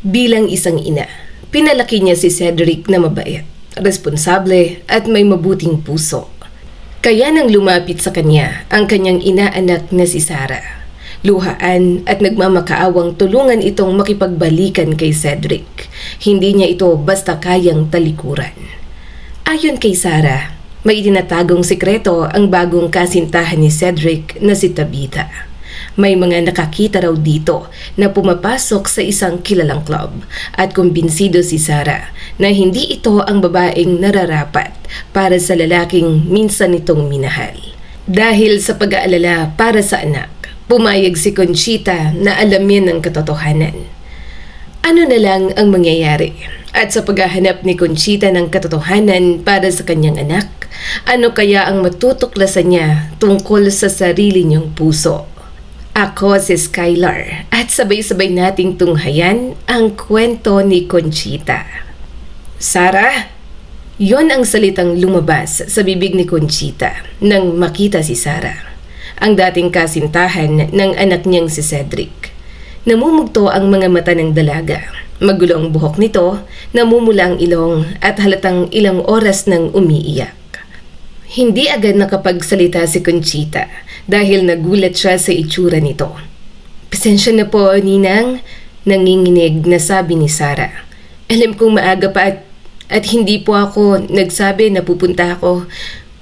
Bilang isang ina, pinalaki niya si Cedric na mabait, responsable at may mabuting puso. Kaya nang lumapit sa kanya ang kanyang inaanak na si Sarah, luhaan at nagmamakaawang tulungan itong makipagbalikan kay Cedric. Hindi niya ito basta kayang talikuran. Ayon kay Sarah, may itinatagong sikreto ang bagong kasintahan ni Cedric na si Tabitha. May mga nakakita raw dito na pumapasok sa isang kilalang club at kumbinsido si Sarah na hindi ito ang babaeng nararapat para sa lalaking minsan itong minahal. Dahil sa pag-aalala para sa anak, pumayag si Conchita na alamin ang katotohanan. Ano na lang ang mangyayari? At sa paghahanap ni Conchita ng katotohanan para sa kanyang anak, ano kaya ang matutuklasan niya tungkol sa sarili niyang puso? Ako si Skylar at sabay-sabay nating tunghayan ang kwento ni Conchita. Sarah? Yon ang salitang lumabas sa bibig ni Conchita nang makita si Sarah, ang dating kasintahan ng anak niyang si Cedric. Namumugto ang mga mata ng dalaga. Magulo ang buhok nito, namumula ang ilong at halatang ilang oras nang umiiyak. Hindi agad nakapagsalita si Conchita dahil nagulat siya sa itsura nito. "Pasensya na po, Ninang," nanginginig na sabi ni Sarah. "Alam kong maaga pa at hindi po ako nagsabi na pupunta ako.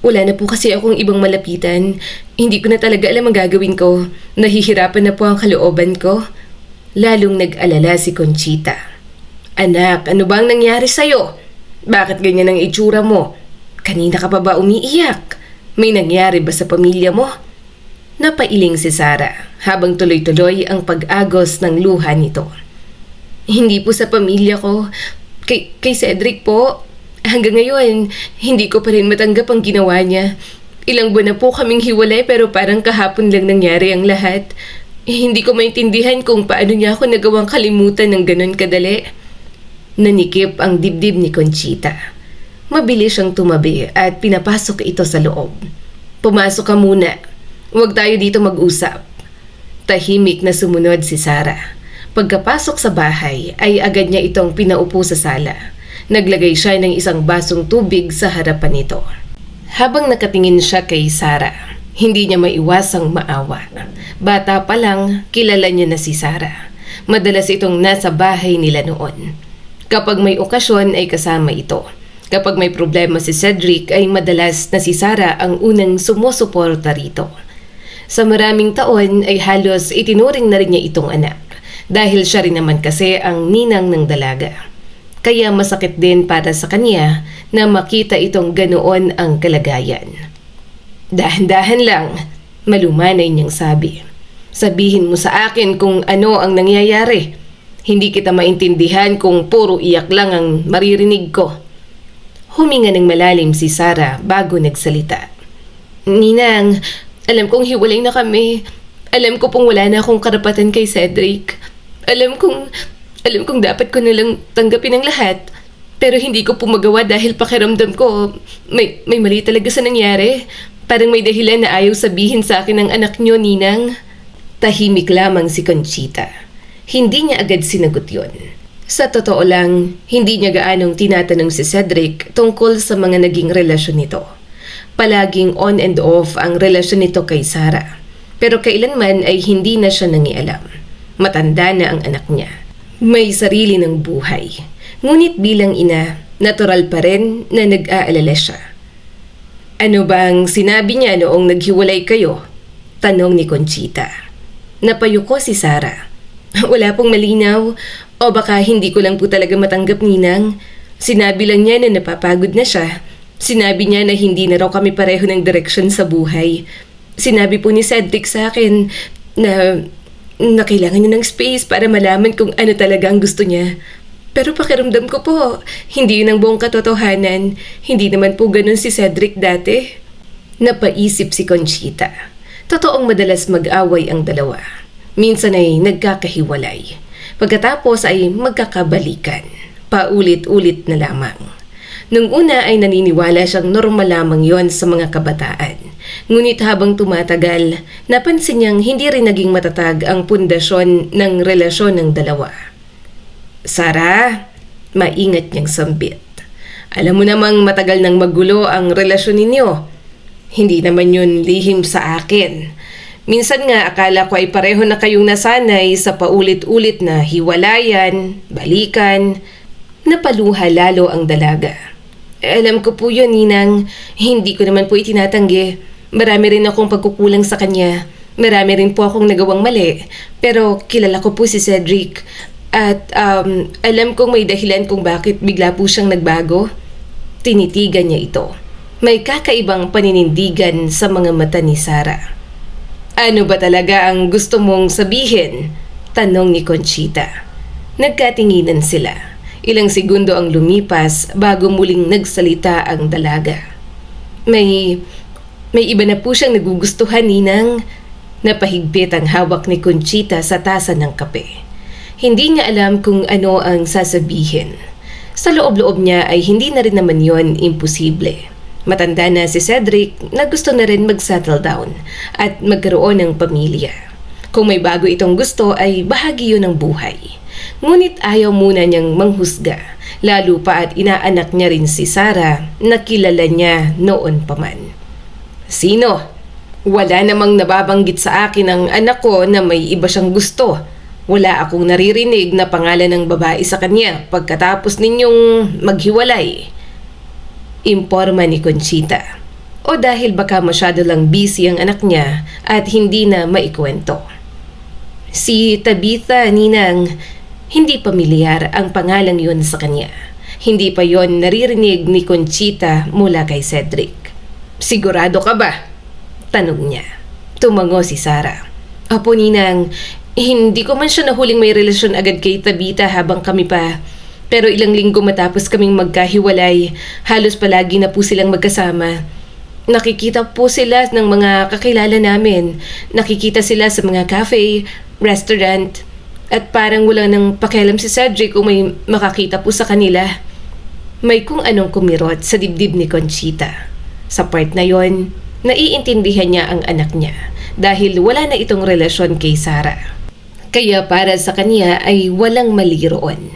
Wala na po kasi akong ibang malapitan. Hindi ko na talaga alam ang gagawin ko. Nahihirapan na po ang kalooban ko." Lalong nag-alala si Conchita. "Anak, ano bang nangyari sa'yo? Bakit ganyan ang itsura mo? Kanina ka pa ba umiiyak? May nangyari ba sa pamilya mo?" Napailing si Sarah habang tuloy-tuloy ang pag-agos ng luha nito. "Hindi po sa pamilya ko. Kay Cedric po. Hanggang ngayon, hindi ko pa rin matanggap ang ginawa niya. Ilang buwan na po kaming hiwalay pero parang kahapon lang nangyari ang lahat. Hindi ko maintindihan kung paano niya ako nagawang kalimutan ng ganon kadali." Nanikip ang dibdib ni Conchita. Mabilis siyang tumabi at pinapasok ito sa loob. "Pumasok ka muna. Huwag tayo dito mag-usap." Tahimik na sumunod si Sarah. Pagkapasok sa bahay ay agad niya itong pinaupo sa sala. Naglagay siya ng isang basong tubig sa harapan nito. Habang nakatingin siya kay Sarah, hindi niya maiwasang maawa. Bata pa lang, kilala niya na si Sarah. Madalas itong nasa bahay nila noon. Kapag may okasyon ay kasama ito. Kapag may problema si Cedric ay madalas na si Sarah ang unang sumusuporta rito. Sa maraming taon ay halos itinuring na rin niya itong anak dahil siya rin naman kasi ang ninang ng dalaga. Kaya masakit din para sa kanya na makita itong ganoon ang kalagayan. "Dahan-dahan lang," malumanay niyang sabi. "Sabihin mo sa akin kung ano ang nangyayari. Hindi kita maintindihan kung puro iyak lang ang maririnig ko." Huminga ng malalim si Sarah bago nagsalita. "Ninang, alam kong hiwalay na kami. Alam ko pong wala na akong karapatan kay Cedric. Alam kong dapat ko nalang tanggapin ang lahat. Pero hindi ko po magawa dahil pakiramdam ko may mali talaga sa nangyari. Parang may dahilan na ayaw sabihin sa akin ng anak niyo, Ninang." Tahimik lamang si Conchita. Hindi niya agad sinagot yon. Sa totoo lang, hindi niya gaanong tinatanong si Cedric tungkol sa mga naging relasyon nito. Palaging on and off ang relasyon nito kay Sarah. Pero kailanman ay hindi na siya nangialam. Matanda na ang anak niya. May sarili ng buhay. Ngunit bilang ina, natural pa rin na nag-aalala siya. "Ano bang sinabi niya noong naghiwalay kayo?" tanong ni Conchita. Napayuko si Sarah. "Wala pong malinaw. O baka hindi ko lang po talaga matanggap, Ninang. Sinabi lang niya na napapagod na siya. Sinabi niya na hindi na raw kami pareho ng direksyon sa buhay. Sinabi po ni Cedric sa akin na kailangan niya ng space para malaman kung ano talaga ang gusto niya. Pero pakiramdam ko po, hindi yun ang buong katotohanan. Hindi naman po ganun si Cedric dati." Napaisip si Conchita. Totoong madalas mag-away ang dalawa. Minsan ay nagkakahiwalay. Pagkatapos ay magkakabalikan. Paulit-ulit na lamang. Nung una ay naniniwala siyang normal lamang yon sa mga kabataan. Ngunit habang tumatagal, napansin niyang hindi rin naging matatag ang pundasyon ng relasyon ng dalawa. Sara, maingat niyang sambit. Alam mo namang matagal nang magulo ang relasyon ninyo. Hindi naman yun lihim sa akin. Minsan nga akala ko ay pareho na kayong nasanay sa paulit-ulit na hiwalayan, balikan. Napaluha lalo ang dalaga. Alam ko po yun, Ninang. Hindi ko naman po itinatanggi. Marami rin akong pagkukulang sa kanya. Marami rin po akong nagawang mali. Pero kilala ko po si Cedric. At alam kong may dahilan kung bakit bigla po siyang nagbago. Tinitigan niya ito. May kakaibang paninindigan sa mga mata ni Sara. Ano ba talaga ang gusto mong sabihin? Tanong ni Conchita. Nagkatinginan sila. Ilang segundo ang lumipas bago muling nagsalita ang dalaga. May iba na po siyang nagugustuhan, Ninang. Napahigpit ang hawak ni Conchita sa tasa ng kape. Hindi niya alam kung ano ang sasabihin. Sa loob-loob niya ay hindi na rin naman yon imposible. Matanda na si Cedric na gusto na rin mag-settle down at magkaroon ng pamilya. Kung may bago itong gusto ay bahagi yun ng buhay. Ngunit ayaw muna niyang manghusga, lalo pa at inaanak niya rin si Sara na kilala niya noon pa man. Sino? Wala namang nababanggit sa akin ang anak ko na may iba siyang gusto. Wala akong naririnig na pangalan ng babae sa kanya pagkatapos ninyong maghiwalay. Imporma ni Conchita. O dahil baka masyado lang busy ang anak niya at hindi na maikwento. Si Tabitha, Ninang, hindi pamilyar ang pangalang yun sa kanya. Hindi pa yon naririnig ni Conchita mula kay Cedric. Sigurado ka ba? Tanong niya. Tumango si Sara. Apo, Ninang, hindi ko man siya nahuling may relasyon agad kay Tabitha habang kami pa. Pero ilang linggo matapos kaming magkahiwalay, halos palagi na po silang magkasama. Nakikita po sila ng mga kakilala namin. Nakikita sila sa mga cafe, restaurant, at parang wala nang pakialam si Cedric kung may makakita po sa kanila. May kung anong kumirot sa dibdib ni Conchita. Sa part na yon, naiintindihan niya ang anak niya dahil wala na itong relasyon kay Sara. Kaya para sa kanya ay walang mali roon.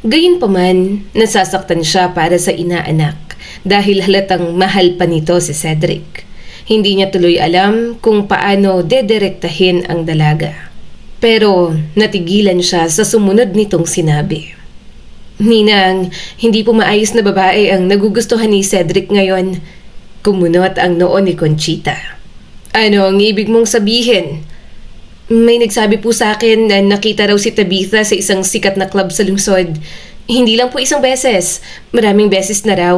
Gayunpaman, nasasaktan siya para sa inaanak dahil halatang mahal pa nito si Cedric. Hindi niya tuloy alam kung paano dedirektahin ang dalaga. Pero natigilan siya sa sumunod nitong sinabi. Ninang, hindi po maayos na babae ang nagugustuhan ni Cedric ngayon. Kumunot ang noo ni Conchita. Ano ang ibig mong sabihin? May nagsabi po sa akin na nakita raw si Tabitha sa isang sikat na club sa lungsod. Hindi lang po isang beses, maraming beses na raw.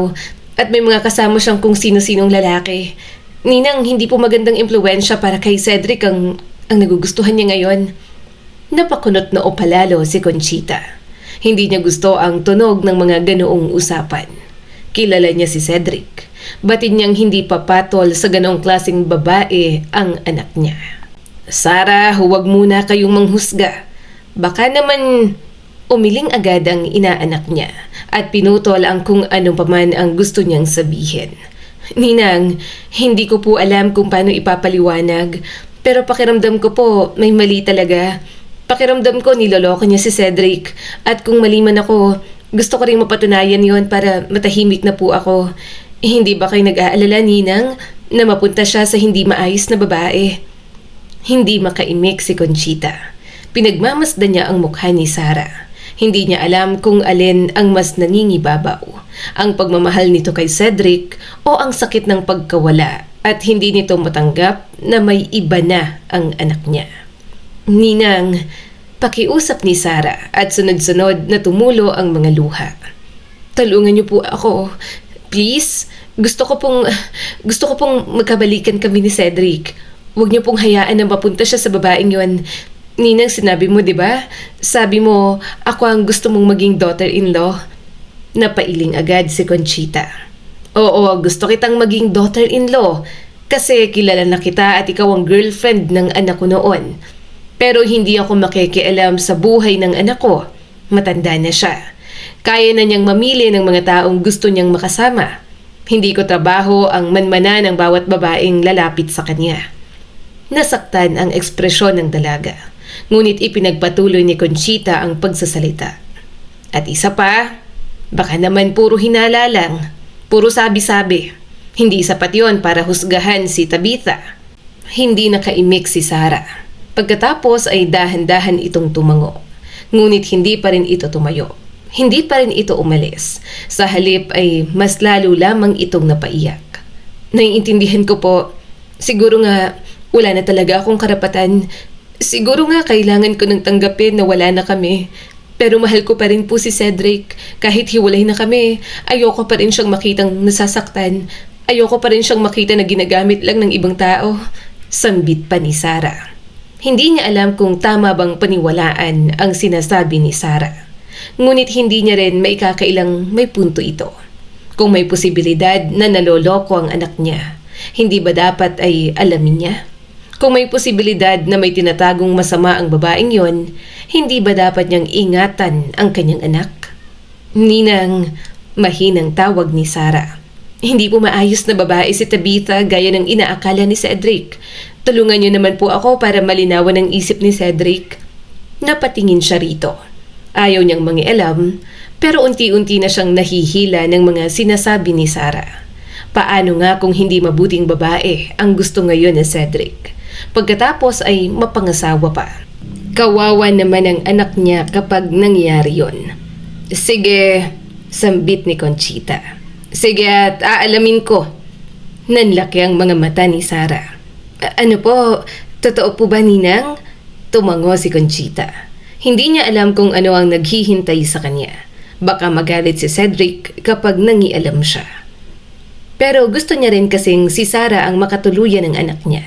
At may mga kasama siyang kung sino-sinong lalaki. Ninang, hindi po magandang impluwensya para kay Cedric ang nagugustuhan niya ngayon. Napakunot na palalo si Conchita. Hindi niya gusto ang tunog ng mga ganoong usapan. Kilala niya si Cedric. Batid niyang hindi papatol sa ganoong klaseng babae ang anak niya. Sara, huwag muna kayong manghusga. Baka naman umiling agad ang inaanak niya at pinutol ang kung ano paman ang gusto niyang sabihin. Ninang, hindi ko po alam kung paano ipapaliwanag, pero pakiramdam ko po may mali talaga. Pakiramdam ko niloloko niya si Cedric at kung mali man ako, gusto ko rin mapatunayan yon para matahimik na po ako. Hindi ba kayo nag-aalala, Ninang, na mapunta siya sa hindi maayos na babae? Hindi makaimik si Conchita. Pinagmamasdan niya ang mukha ni Sara. Hindi niya alam kung alin ang mas nangingibabaw, ang pagmamahal nito kay Cedric o ang sakit ng pagkawala at hindi nito matanggap na may iba na ang anak niya. Ninang, pakiusap ni Sara at sunod-sunod na tumulo ang mga luha. Tulungan niyo po ako. Please, gusto ko pong magkabalikan kami ni Cedric. Huwag niyo pong hayaan na mapunta siya sa babaeng yon. Ninang, sinabi mo, di ba? Sabi mo, ako ang gusto mong maging daughter-in-law. Napailing agad si Conchita. Oo, gusto kitang maging daughter-in-law kasi kilala na kita at ikaw ang girlfriend ng anak ko noon. Pero hindi ako makikialam sa buhay ng anak ko. Matanda na siya. Kaya na niyang mamili ng mga taong gusto niyang makasama. Hindi ko trabaho ang manmana ng bawat babaeng lalapit sa kanya. Nasaktan ang ekspresyon ng dalaga, ngunit ipinagpatuloy ni Conchita ang pagsasalita. At isa pa, baka naman puro hinala lang, puro sabi-sabi. Hindi sapat yon para husgahan si Tabitha. Hindi nakaimik si Sarah. Pagkatapos ay dahan-dahan itong tumango. Ngunit hindi pa rin ito tumayo. Hindi pa rin ito umalis. Sa halip ay mas lalo lamang itong napaiyak. Naiintindihan ko po. Siguro nga wala na talaga akong karapatan. Siguro nga kailangan ko nang tanggapin na wala na kami. Pero mahal ko pa rin po si Cedric. Kahit hiwalay na kami, ayoko pa rin siyang makitang nasasaktan. Ayoko pa rin siyang makita na ginagamit lang ng ibang tao. Sambit pa ni Sarah. Hindi niya alam kung tama bang paniwalaan ang sinasabi ni Sarah. Ngunit hindi niya rin maikakailang may punto ito. Kung may posibilidad na naloloko ang anak niya, hindi ba dapat ay alamin niya? Kung may posibilidad na may tinatagong masama ang babaeng yon, hindi ba dapat niyang ingatan ang kanyang anak? Ninang, mahinang tawag ni Sarah. Hindi po maayos na babae si Tabitha gaya ng inaakala ni Cedric. Tulungan niyo naman po ako para malinawan ang isip ni Cedric. Napatingin siya rito. Ayaw niyang mangialam, pero unti-unti na siyang nahihila ng mga sinasabi ni Sarah. Paano nga kung hindi mabuting babae ang gusto ngayon ni Cedric? Pagkatapos ay mapangasawa pa. Kawawa naman ang anak niya kapag nangyari yon. Sige, sambit ni Conchita. Sige at aalamin ko. Nanlaki ang mga mata ni Sarah. Ano po? Totoo po ba, Ninang? Tumango si Conchita. Hindi niya alam kung ano ang naghihintay sa kanya. Baka magalit si Cedric kapag nangialam siya. Pero gusto niya rin kasing si Sarah ang makatuluyan ng anak niya.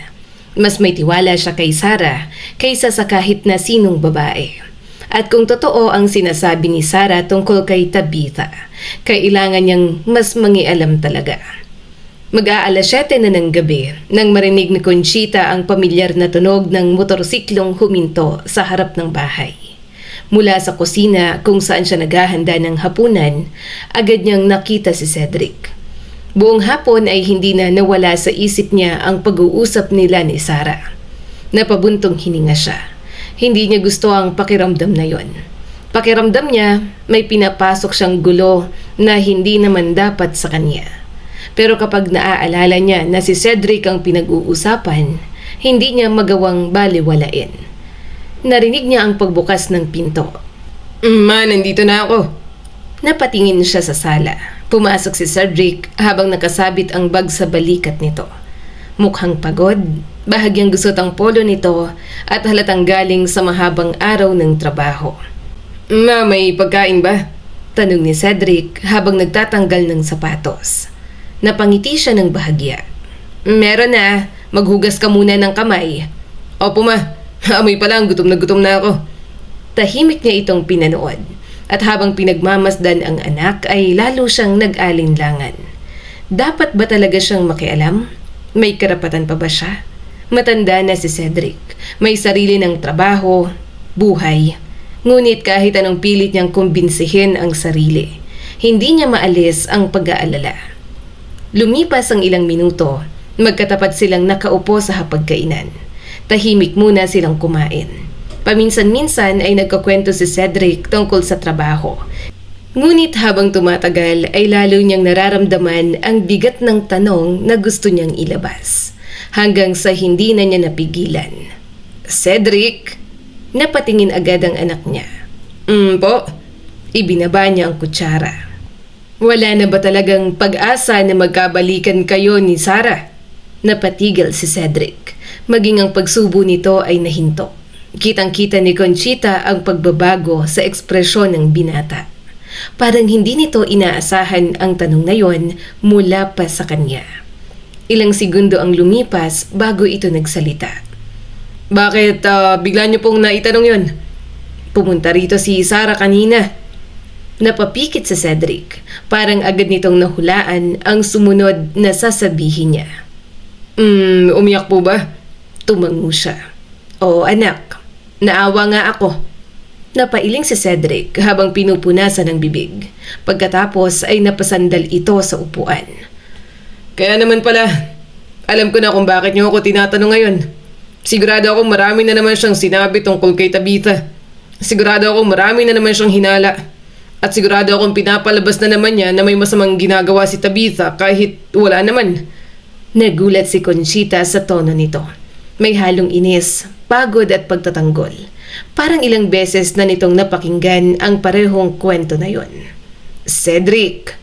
Mas may tiwala siya kay Sarah kaysa sa kahit na sinong babae. At kung totoo ang sinasabi ni Sarah tungkol kay Tabitha, kailangan niyang mas mangialam talaga. Mag-aalas 7 na ng gabi nang marinig ni Conchita ang pamilyar na tunog ng motorsiklong huminto sa harap ng bahay. Mula sa kusina kung saan siya naghahanda ng hapunan, agad niyang nakita si Cedric. Buong hapon ay hindi na nawala sa isip niya ang pag-uusap nila ni Sarah. Napabuntong hininga siya. Hindi niya gusto ang pakiramdam na yon. Pakiramdam niya may pinapasok siyang gulo na hindi naman dapat sa kanya. Pero kapag naaalala niya na si Cedric ang pinag-uusapan, hindi niya magawang baliwalain. Narinig niya ang pagbukas ng pinto. Ma, nandito na ako. Napatingin siya sa sala. Pumasok si Cedric habang nakasabit ang bag sa balikat nito. Mukhang pagod, bahagyang gusot ang polo nito at halatang galing sa mahabang araw ng trabaho. Ma, may pagkain ba? Tanong ni Cedric habang nagtatanggal ng sapatos. Napangiti siya ng bahagya. Meron na, maghugas ka muna ng kamay. Opo ma, amoy pa lang, gutom na ako. Tahimik niya itong pinanood at habang pinagmamasdan ang anak ay lalo siyang nag-alinlangan. Dapat ba talaga siyang makialam? May karapatan pa ba siya? Matanda na si Cedric. May sarili ng trabaho, buhay. Ngunit kahit anong pilit niyang kumbinsihin ang sarili, hindi niya maalis ang pag-aalala. Lumipas ang ilang minuto, magkatapat silang nakaupo sa hapagkainan. Tahimik muna silang kumain. Paminsan-minsan ay nagkakwento si Cedric tungkol sa trabaho. Ngunit habang tumatagal ay lalo niyang nararamdaman ang bigat ng tanong na gusto niyang ilabas. Hanggang sa hindi na niya napigilan. Cedric! Napatingin agad ang anak niya. Po? Ibinaba niya ang kutsara. Wala na ba talagang pag-asa na magkabalikan kayo ni Sarah? Napatigil si Cedric. Maging ang pagsubo nito ay nahinto. Kitang-kita ni Conchita ang pagbabago sa ekspresyon ng binata. Parang hindi nito inaasahan ang tanong na yon mula pa sa kanya. Ilang segundo ang lumipas bago ito nagsalita. Bakit bigla niyo pong naitanong yon? Pumunta rito si Sarah kanina. Napapikit sa Cedric. Parang agad nitong nahulaan ang sumunod na sasabihin niya. Umiyak po ba? Tumango siya. Oo anak, naawa nga ako. Napailing si Cedric habang pinupunasan ng bibig. Pagkatapos ay napasandal ito sa upuan. Kaya naman pala, alam ko na kung bakit niyo ako tinatanong ngayon. Sigurado akong marami na naman siyang sinabi tungkol kay Tabitha. Sigurado akong marami na naman siyang hinala. At sigurado akong pinapalabas na naman niya na may masamang ginagawa si Tabitha kahit wala naman. Nagulat si Conchita sa tono nito. May halong inis, pagod at pagtatanggol. Parang ilang beses na nitong napakinggan ang parehong kwento na yon. Cedric,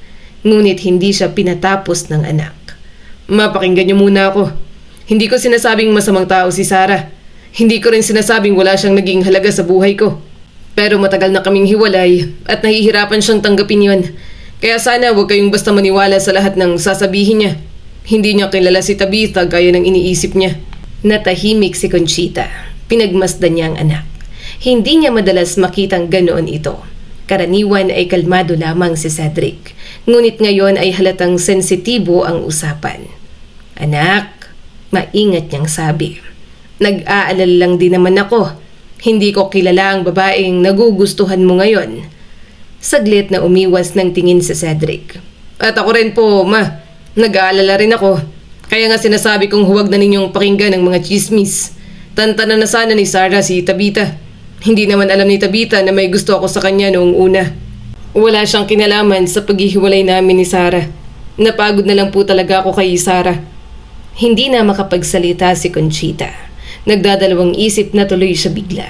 ngunit hindi siya pinatapos ng anak. Mapakinggan niyo muna ako. Hindi ko sinasabing masamang tao si Sarah. Hindi ko rin sinasabing wala siyang naging halaga sa buhay ko. Pero matagal na kaming hiwalay at nahihirapan siyang tanggapin yon. Kaya sana huwag kayong basta maniwala sa lahat ng sasabihin niya. Hindi niya kilala si Tabitha gaya ng iniisip niya. Natahimik si Conchita. Pinagmasdan niya ang anak. Hindi niya madalas makitang ganoon ito. Karaniwan ay kalmado lamang si Cedric. Ngunit ngayon ay halatang sensitibo ang usapan. Anak, maingat niyang sabi. Nag-aalala lang din naman ako. Hindi ko kilala ang babaeng nagugustuhan mo ngayon. Saglit na umiwas ng tingin si Cedric. At ako rin po, ma. Nag-aalala rin ako. Kaya nga sinasabi kong huwag na ninyong pakinggan ng mga chismis. Tantanan na sana ni Sarah si Tabitha. Hindi naman alam ni Tabitha na may gusto ako sa kanya noong una. Wala siyang kinalaman sa paghihiwalay namin ni Sarah. Napagod na lang po talaga ako kay Sarah. Hindi na makapagsalita si Conchita. Nagdadalawang isip na tuloy siya bigla.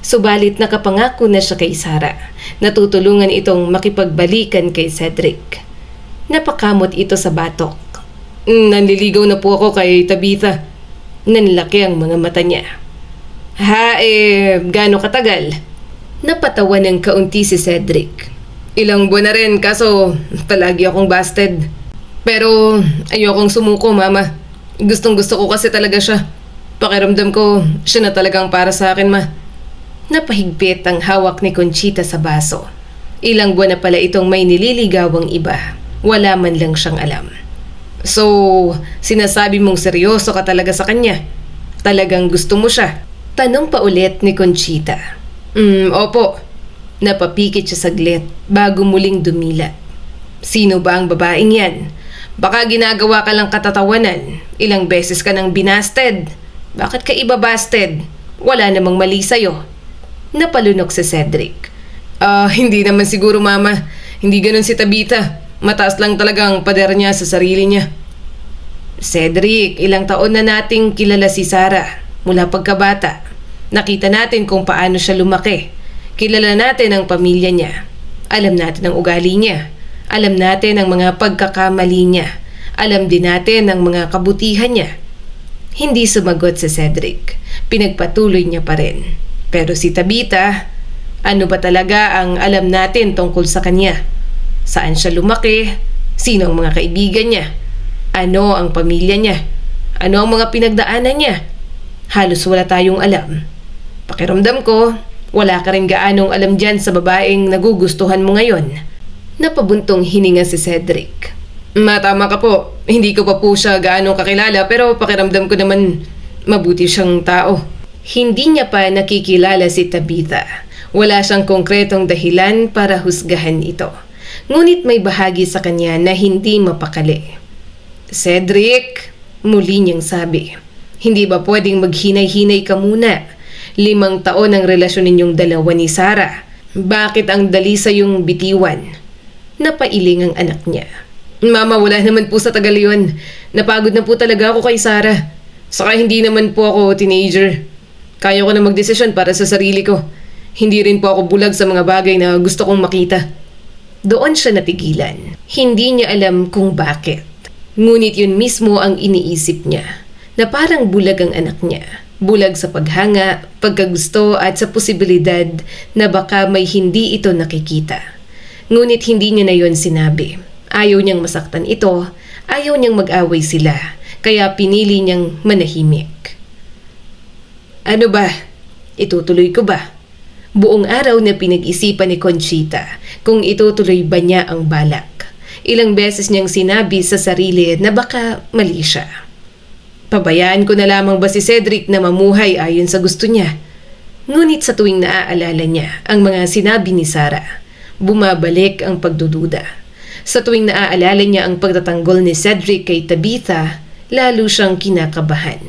Subalit nakapangako na siya kay Sarah. Natutulungan itong makipagbalikan kay Cedric. Napakamot ito sa batok. Nanliligaw na po ako kay Tabitha. Nanlaki ang mga mata niya. Gaano katagal? Napatawa ng kaunti si Cedric. Ilang buwan na rin kaso palagi akong busted. Pero ayokong sumuko, mama. Gustong gusto ko kasi talaga siya. Pakiramdam ko, siya na talagang para sa akin, ma. Napahigpit ang hawak ni Conchita sa baso. Ilang buwan na pala itong may nililigawang iba. Wala man lang siyang alam. So, sinasabi mong seryoso ka talaga sa kanya? Talagang gusto mo siya? Tanong pa ulit ni Conchita. Opo. Napapikit siya saglit bago muling dumila. Sino ba ang babaeng yan? Baka ginagawa ka lang katatawanan. Ilang beses ka nang binasted. Bakit ka iba busted? Wala namang mali sa'yo. Napalunok si Cedric. Hindi naman siguro, mama. Hindi ganun si Tabitha. Mataas lang talaga ang pader niya sa sarili niya. Cedric, ilang taon na nating kilala si Sarah. Mula pagkabata. Nakita natin kung paano siya lumaki. Kilala natin ang pamilya niya. Alam natin ang ugali niya. Alam natin ang mga pagkakamali niya. Alam din natin ang mga kabutihan niya. Hindi sumagot si Cedric. Pinagpatuloy niya pa rin. Pero si Tabitha, ano ba talaga ang alam natin tungkol sa kanya? Saan siya lumaki? Sino ang mga kaibigan niya? Ano ang pamilya niya? Ano ang mga pinagdaanan niya? Halos wala tayong alam. Pakiramdam ko, wala ka rin gaanong alam dyan sa babaeng nagugustuhan mo ngayon. Napabuntong hininga si Cedric. Tama ka po. Hindi ko pa po siya gaano kakilala pero pakiramdam ko naman mabuti siyang tao. Hindi niya pa nakikilala si Tabitha. Wala siyang konkretong dahilan para husgahan ito. Ngunit may bahagi sa kanya na hindi mapakali. Cedric, muli niyang sabi. Hindi ba pwedeng maghinay-hinay ka muna? 5 taon ang relasyon ninyong dalawa ni Sarah. Bakit ang dali sa yung bitiwan? Napailing ang anak niya. Mama, wala naman po sa tagal yun. Napagod na po talaga ako kay Sarah. Saka hindi naman po ako teenager. Kaya ko na magdesisyon para sa sarili ko. Hindi rin po ako bulag sa mga bagay na gusto kong makita. Doon siya natigilan. Hindi niya alam kung bakit. Ngunit yun mismo ang iniisip niya. Na parang bulag ang anak niya. Bulag sa paghanga, pagkagusto at sa posibilidad na baka may hindi ito nakikita. Ngunit hindi niya na yun sinabi. Ayaw niyang masaktan ito, ayaw niyang mag-away sila, kaya pinili niyang manahimik. Ano ba? Itutuloy ko ba? Buong araw na pinag-isipan ni Conchita kung itutuloy ba niya ang balak. Ilang beses niyang sinabi sa sarili na baka mali siya. Pabayaan ko na lamang ba si Cedric na mamuhay ayon sa gusto niya? Ngunit sa tuwing naaalala niya ang mga sinabi ni Sarah, bumabalik ang pagdududa. Sa tuwing naaalala niya ang pagtatanggol ni Cedric kay Tabitha, lalo siyang kinakabahan.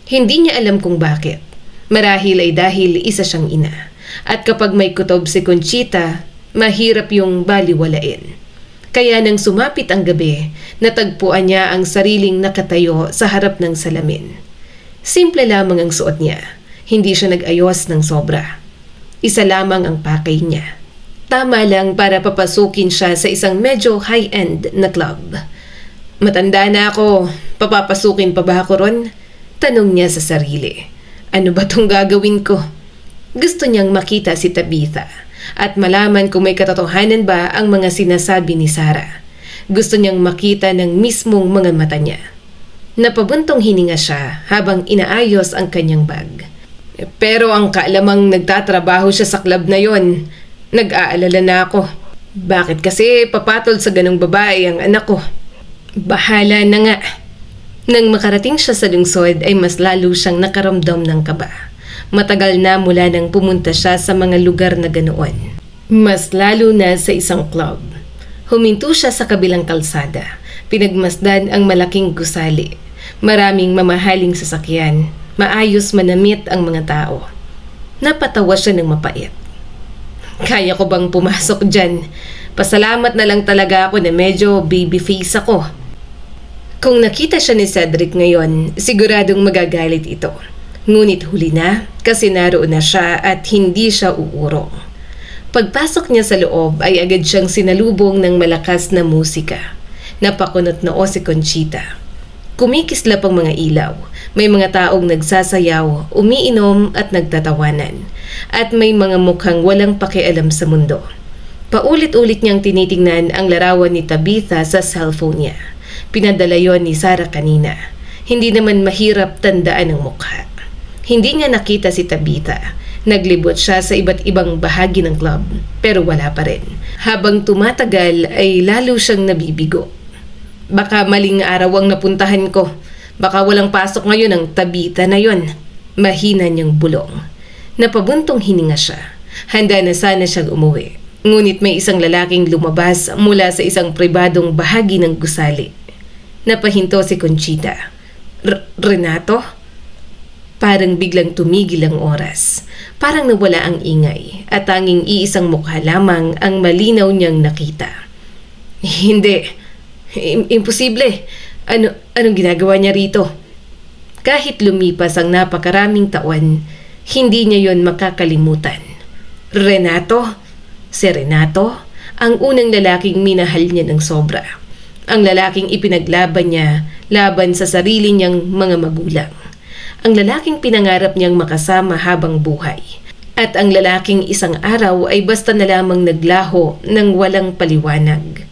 Hindi niya alam kung bakit. Marahil ay dahil isa siyang ina. At kapag may kutob si Conchita, Mahirap yung baliwalain. Kaya nang sumapit ang gabi, natagpuan niya ang sariling nakatayo sa harap ng salamin. Simple lamang ang suot niya. Hindi siya nag-ayos ng sobra. Isa lamang ang pakay niya. Tama lang para papasukin siya sa isang medyo high-end na club. Matanda na ako, papapasukin pa ba ako ron? Tanong niya sa sarili. Ano ba tong gagawin ko? Gusto niyang makita si Tabitha at malaman kung may katotohanan ba ang mga sinasabi ni Sarah. Gusto niyang makita ng mismong mga mata niya. Napabuntong hininga siya habang inaayos ang kanyang bag. Pero ang kaalamang nagtatrabaho siya sa club na yon, nag-aalala na ako. Bakit kasi papatol sa ganong babae ang anak ko? Bahala na nga. Nang makarating siya sa lungsod ay mas lalo siyang nakaramdam ng kaba. Matagal na mula nang pumunta siya sa mga lugar na ganoon. Mas lalo na sa isang club. Huminto siya sa kabilang kalsada. Pinagmasdan ang malaking gusali. Maraming mamahaling sasakyan. Maayos manamit ang mga tao. Napatawa siya ng mapait. Kaya ko bang pumasok dyan? Pasalamat na lang talaga ako na medyo baby face ako. Kung nakita siya ni Cedric ngayon, siguradong magagalit ito. Ngunit huli na kasi naroon na siya at hindi siya uurong. Pagpasok niya sa loob ay agad siyang sinalubong ng malakas na musika. Napakunot noo si Conchita. Kumikislap ang mga ilaw. May mga taong nagsasayaw, umiinom at nagtatawanan. At may mga mukhang walang pakialam sa mundo. Paulit-ulit niyang tinitingnan ang larawan ni Tabitha sa cellphone niya. Pinadala yon ni Sarah kanina. Hindi naman mahirap tandaan ang mukha. Hindi niya nakita si Tabitha. Naglibot siya sa iba't ibang bahagi ng club, pero wala pa rin. Habang tumatagal ay lalo siyang nabibigo. Baka maling araw ang napuntahan ko. Baka walang pasok ngayon ang Tabitha na yon. Mahina niyang bulong. Napabuntong hininga siya. Handa na sana siyang umuwi. Ngunit may isang lalaking lumabas mula sa isang pribadong bahagi ng gusali. Napahinto si Conchita. Renato? Parang biglang tumigil ang oras. Parang nawala ang ingay at tanging iisang mukha lamang ang malinaw niyang nakita. Hindi. Imposible. Anong ginagawa niya rito? Kahit lumipas ang napakaraming taon, hindi niya yon makakalimutan. Renato? Si Renato? Ang unang lalaking minahal niya ng sobra. Ang lalaking ipinaglaban niya laban sa sarili niyang mga magulang. Ang lalaking pinangarap niyang makasama habang buhay. At ang lalaking isang araw ay basta na lamang naglaho ng walang paliwanag.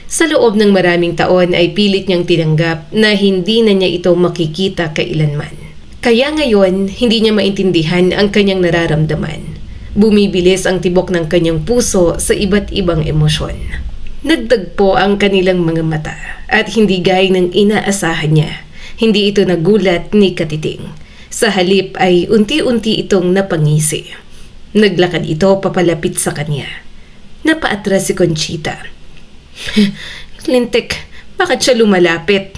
Sa loob ng maraming taon ay pilit niyang tinanggap na hindi na niya ito makikita kailanman. Kaya ngayon, hindi niya maintindihan ang kanyang nararamdaman. Bumibilis ang tibok ng kanyang puso sa iba't ibang emosyon. Nagtagpo ang kanilang mga mata at hindi gaya ng inaasahan niya. Hindi ito nagulat ni Katiting. Sa halip ay unti-unti itong napangisi. Naglakad ito papalapit sa kanya. Napaatras si Conchita. Lintik, bakit siya lumalapit?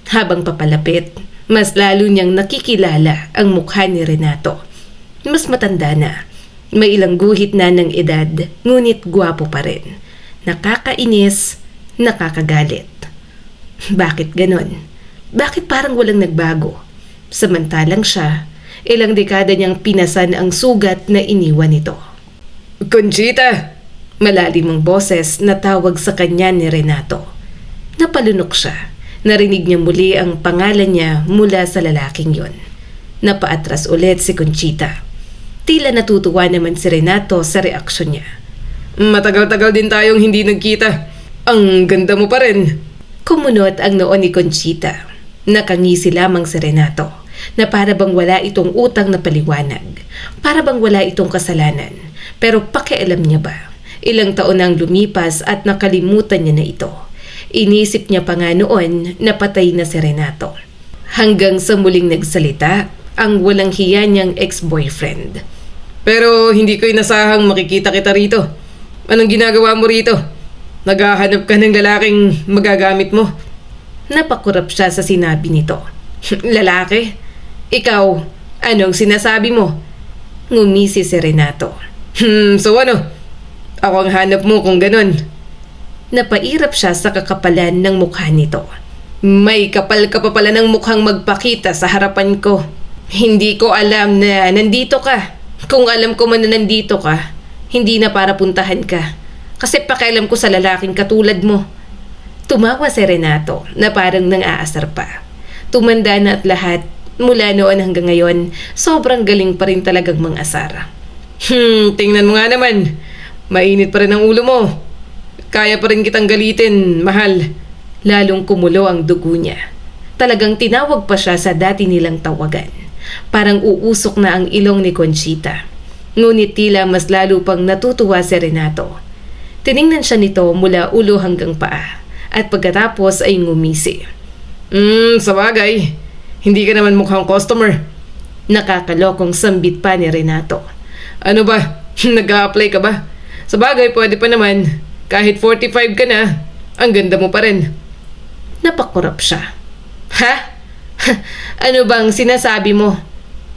Habang papalapit, mas lalo niyang nakikilala ang mukha ni Renato. Mas matanda na. May ilang guhit na ng edad, ngunit gwapo pa rin. Nakakainis, nakakagalit. Bakit ganon? Bakit parang walang nagbago? Samantalang siya, ilang dekada niyang pinasan ang sugat na iniwan nito. Conchita! Malalim ang boses na tawag sa kanya ni Renato. Napalunok siya. Narinig niya muli ang pangalan niya mula sa lalaking yon. Napaatras ulit si Conchita. Tila natutuwa naman si Renato sa reaksyon niya. Matagal-tagal din tayong hindi nagkita. Ang ganda mo pa rin. Kumunot ang noo ni Conchita. Nakangisi lamang si Renato na para bang wala itong utang na paliwanag. Para bang wala itong kasalanan. Pero pakialam niya ba? Ilang taon nang lumipas at nakalimutan niya na ito. Inisip niya pa nga noon na patay na si Renato. Hanggang sa muling nagsalita ang walang hiya niyang ex-boyfriend. Pero hindi ko inasahang makikita kita rito. Anong ginagawa mo rito? Naghahanap ka ng lalaking magagamit mo. Napakurap siya sa sinabi nito. Lalaki? Ikaw, anong sinasabi mo? Ngumisi si Renato. So ano? Ako ang hanap mo kung ganun. Napairap siya sa kakapalan ng mukha nito. May kapal ka pa pala ng mukhang magpakita sa harapan ko. Hindi ko alam na nandito ka. Kung alam ko man na nandito ka, hindi na para puntahan ka. Kasi pakialam ko sa lalaking katulad mo. Tumawa si Renato na parang nang-aasar pa. Tumanda na at lahat, mula noon hanggang ngayon, sobrang galing pa rin talagang mang-asar. Tingnan mo nga naman. Mainit pa rin ang ulo mo. Kaya pa rin kitang galitin, mahal. Lalong kumulo ang dugo niya. Talagang tinawag pa siya sa dati nilang tawagan. Parang uusok na ang ilong ni Conchita. Ngunit tila mas lalo pang natutuwa si Renato. Tiningnan siya nito mula ulo hanggang paa at pagkatapos ay ngumisi. Sabagay. Hindi ka naman mukhang customer. Nakakalokong sambit pa ni Renato. Ano ba? Nag-a-apply ka ba? Sabagay, pwede pa naman. Kahit 45 ka na, ang ganda mo pa rin. Napakurap siya. Ha? Ano bang sinasabi mo?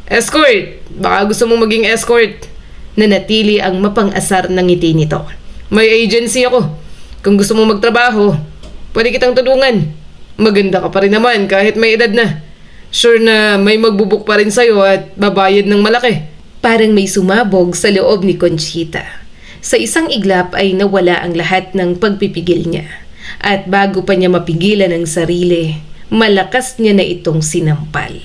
Escort! Baka gusto mong maging escort. Nanatili ang mapang-asar ng ngiti nito. May agency ako. Kung gusto mong magtrabaho, pwede kitang tulungan. Maganda ka pa rin naman kahit may edad na. Sure na may magbubuk pa rin sa'yo at babayad ng malaki. Parang may sumabog sa loob ni Conchita. Sa isang iglap ay nawala ang lahat ng pagpipigil niya. At bago pa niya mapigilan ang sarili, malakas niya na itong sinampal.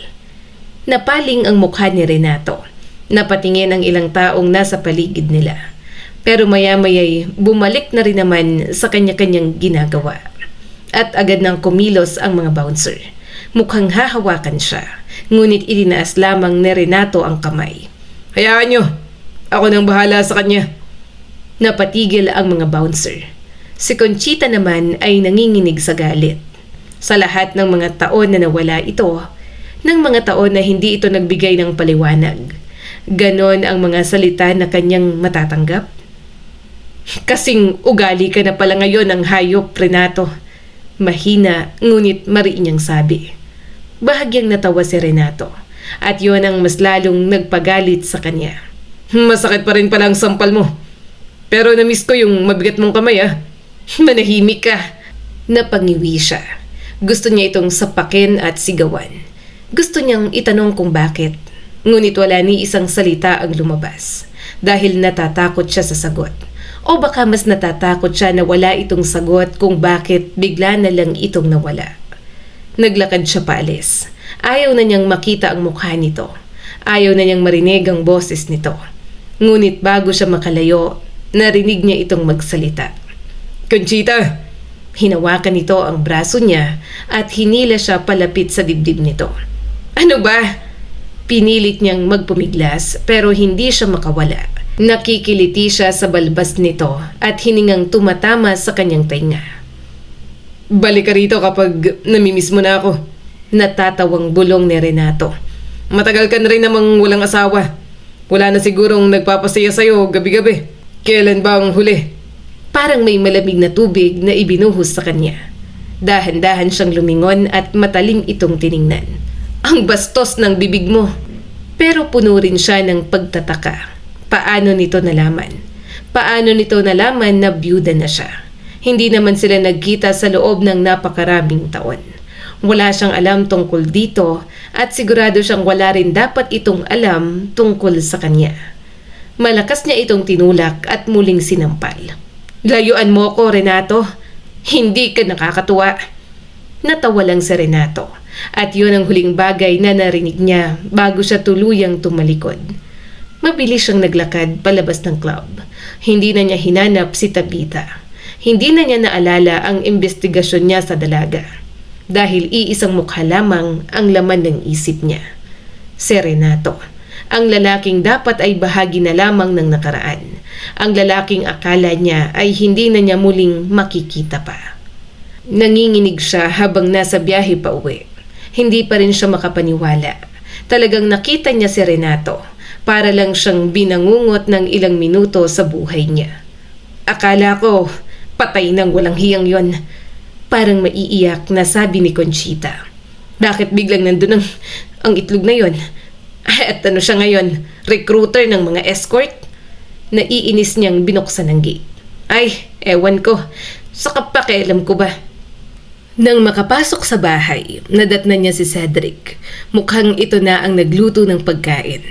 Napaling ang mukha ni Renato. Napatingin ang ilang taong nasa paligid nila. Pero maya-maya'y bumalik na rin naman sa kanya-kanyang ginagawa. At agad nang kumilos ang mga bouncer. Mukhang hahawakan siya, ngunit itinaas lamang ni Renato ang kamay. Hayaan nyo, ako nang bahala sa kanya. Napatigil ang mga bouncer. Si Conchita naman ay nanginginig sa galit. Sa lahat ng mga taon na nawala ito, ng mga taon na hindi ito nagbigay ng paliwanag. Ganon ang mga salita na kanyang matatanggap. Kasing ugali ka na pala ngayon ng hayop, Renato. Mahina ngunit mariin niyang sabi. Bahagyang natawa si Renato at yon ang mas lalong nagpagalit sa kanya. Masakit pa rin pala ang sampal mo. Pero na-miss ko yung mabigat mong kamay Manahimik ka. Napangiwi siya. Gusto niya itong sapakin at sigawan. Gusto niyang itanong kung bakit. Ngunit wala ni isang salita ang lumabas. Dahil natatakot siya sa sagot. O baka mas natatakot siya na wala itong sagot kung bakit bigla na lang itong nawala. Naglakad siya paalis. Ayaw na niyang makita ang mukha nito. Ayaw na niyang marinig ang boses nito. Ngunit bago siya makalayo, narinig niya itong magsalita. Conchita! Hinawakan nito ang braso niya at hinila siya palapit sa dibdib nito. Ano ba? Pinilit niyang magpumiglas pero hindi siya makawala. Nakikiliti siya sa balbas nito at hiningang tumatama sa kanyang tainga. Balik ka rito kapag namimiss mo na ako. Natatawang bulong ni Renato. Matagal ka na rin namang walang asawa. Wala na sigurong nagpapasaya sa'yo gabi-gabi. Kailan ba ang huli? Parang may malamig na tubig na ibinuhos sa kanya. Dahan-dahan siyang lumingon at matalim itong tiningnan. Ang bastos ng bibig mo. Pero puno rin siya ng pagtataka. Paano nito nalaman? Paano nito nalaman na byuda na siya? Hindi naman sila nagkita sa loob ng napakaraming taon. Wala siyang alam tungkol dito at sigurado siyang wala rin dapat itong alam tungkol sa kanya. Malakas niya itong tinulak at muling sinampal. Layuan mo ko, Renato. Hindi ka nakakatuwa. Natawa lang si Renato at yun ang huling bagay na narinig niya bago siya tuluyang tumalikod. Mabilis siyang naglakad palabas ng club. Hindi na niya hinanap si Tabitha. Hindi na niya naalala ang investigasyon niya sa dalaga. Dahil iisang mukha lamang ang laman ng isip niya. Si Renato. Ang lalaking dapat ay bahagi na lamang ng nakaraan. Ang lalaking akala niya ay hindi na niya muling makikita pa. Nanginginig siya habang nasa biyahe pa uwi. Hindi pa rin siya makapaniwala. Talagang nakita niya si Renato. Para lang siyang binangungot ng ilang minuto sa buhay niya. Akala ko, patay nang walang hiyang yon. Parang maiiyak na sabi ni Conchita. Bakit biglang nandun ang itlog na yon? At ano siya ngayon? Recruiter ng mga escort? Naiinis niyang binuksan ang gate. Ay, ewan ko. Saka pakialam ko ba? Nang makapasok sa bahay, nadatnan niya si Cedric. Mukhang ito na ang nagluto ng pagkain.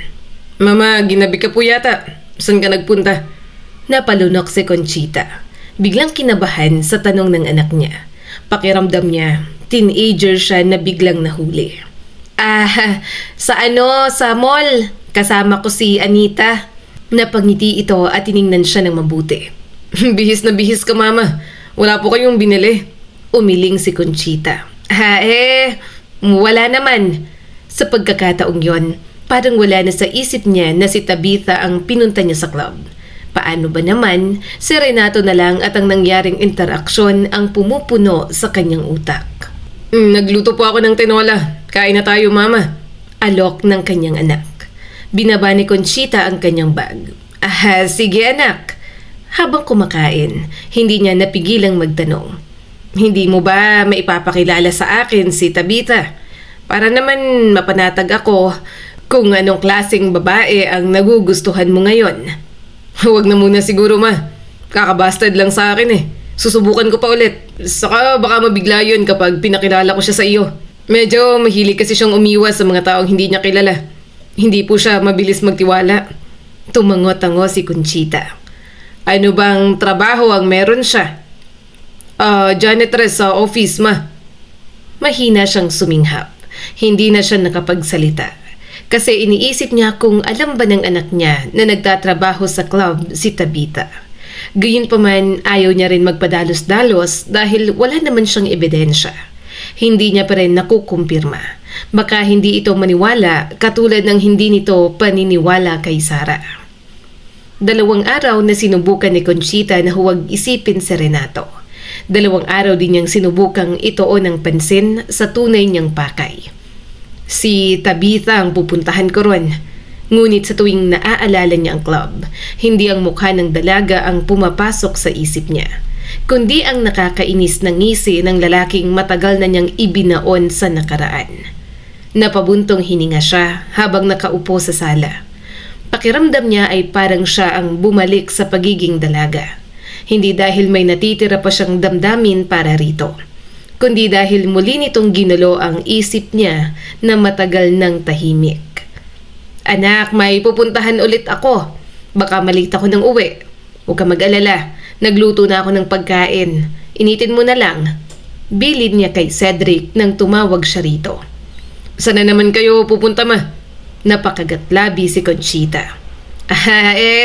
Mama, ginabi ka po yata. Saan ka nagpunta? Napalunok si Conchita. Biglang kinabahan sa tanong ng anak niya. Pakiramdam niya, teenager siya na biglang nahuli. Sa mall. Kasama ko si Anita. Napangiti ito at tiningnan siya ng mabuti. Bihis na bihis ka, mama. Wala po kayong binili. Umiling si Conchita. Wala naman. Sa pagkakataong yon, parang wala na sa isip niya na si Tabitha ang pinunta niya sa club. Paano ba naman, si Renato na lang at ang nangyaring interaksyon ang pumupuno sa kanyang utak. Nagluto po ako ng tinola. Kain na tayo, mama. Alok ng kanyang anak. Binaba ni Conchita ang kanyang bag. Sige anak. Habang kumakain, hindi niya napigilang magtanong. Hindi mo ba maipapakilala sa akin si Tabitha? Para naman mapanatag ako kung anong klaseng babae ang nagugustuhan mo ngayon. Huwag na muna siguro, ma. Kakabastard lang sa akin eh. Susubukan ko pa ulit. Saka baka mabigla yun kapag pinakilala ko siya sa iyo. Medyo mahilig kasi siyang umiwas sa mga taong hindi niya kilala. Hindi po siya mabilis magtiwala. Tumango-tango si Conchita. Ano bang trabaho ang meron siya? Janitress sa office, ma. Mahina siyang suminghap. Hindi na siya nakapagsalita. Kasi iniisip niya kung alam ba ng anak niya na nagtatrabaho sa club si Tabitha. Gayunpaman, ayaw niya rin magpadalos-dalos dahil wala naman siyang ebidensya. Hindi niya pa rin nakukumpirma. Baka hindi ito maniwala katulad ng hindi nito paniniwala kay Sara. 2 araw na sinubukan ni Conchita na huwag isipin si Renato. 2 araw din niyang sinubukang ituon ng pansin sa tunay niyang pakay. Si Tabitha ang pupuntahan ko ron. Ngunit sa tuwing naaalala niya ang club, hindi ang mukha ng dalaga ang pumapasok sa isip niya, kundi ang nakakainis na ngisi ng lalaking matagal na niyang ibinaon sa nakaraan. Napabuntong hininga siya habang nakaupo sa sala. Pakiramdam niya ay parang siya ang bumalik sa pagiging dalaga. Hindi dahil may natitira pa siyang damdamin para rito, kundi dahil muli nitong ginulo ang isip niya na matagal nang tahimik. Anak, may pupuntahan ulit ako. Baka malita ako ng uwi. Huwag ka mag-alala. Nagluto na ako ng pagkain. Initin mo na lang. Bilid niya kay Cedric nang tumawag siya rito. Saan na naman kayo pupunta, ma? Napakagatlabi si Conchita.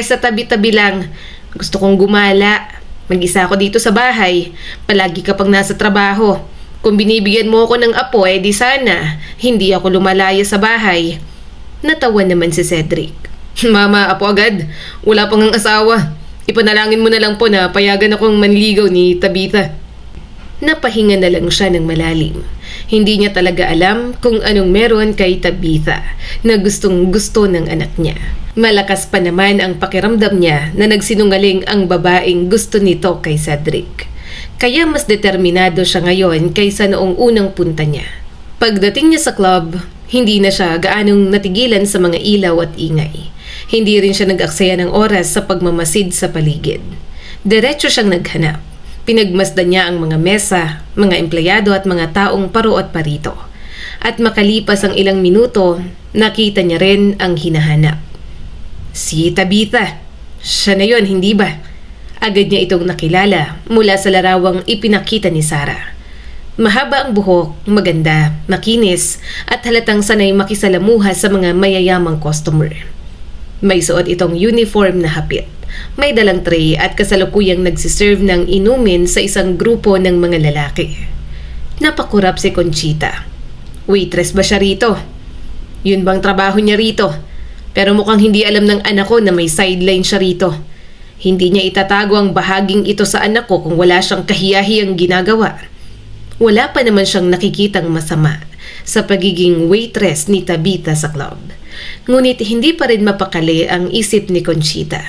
Sa tabi-tabi lang. Gusto kong gumala. Mag-isa ako dito sa bahay. Palagi ka pang nasa trabaho. Kung binibigyan mo ako ng apo, di sana hindi ako lumalaya sa bahay. Natawa naman si Cedric. Mama, apo agad. Wala pang ang asawa. Ipanalangin mo na lang po na payagan akong manligaw ni Tabitha. Napahinga na lang siya ng malalim. Hindi niya talaga alam kung anong meron kay Tabitha na gustong gusto ng anak niya. Malakas pa naman ang pakiramdam niya na nagsinungaling ang babaeng gusto nito kay Cedric. Kaya mas determinado siya ngayon kaysa noong unang punta niya. Pagdating niya sa club, hindi na siya gaanong natigilan sa mga ilaw at ingay. Hindi rin siya nag-aksaya ng oras sa pagmamasid sa paligid. Diretso siyang naghanap. Pinagmasdan niya ang mga mesa, mga empleyado at mga taong paro at parito. At makalipas ang ilang minuto, nakita niya rin ang hinahanap. Si Tabitha. Siya na yon, hindi ba? Agad niya itong nakilala mula sa larawang ipinakita ni Sara. Mahaba ang buhok, maganda, makinis, at halatang sanay makisalamuha sa mga mayayamang customer. May suot itong uniform na hapit. May dalang tray at kasalukuyang nagsiserve ng inumin sa isang grupo ng mga lalaki. Napakurap si Conchita. Waitress ba siya rito? Yun bang trabaho niya rito? Pero mukhang hindi alam ng anak ko na may sideline siya rito. Hindi niya itatago ang bahaging ito sa anak ko kung wala siyang kahiyahiyang ginagawa. Wala pa naman siyang nakikitang masama sa pagiging waitress ni Tabitha sa club. Ngunit hindi pa rin mapakali ang isip ni Conchita.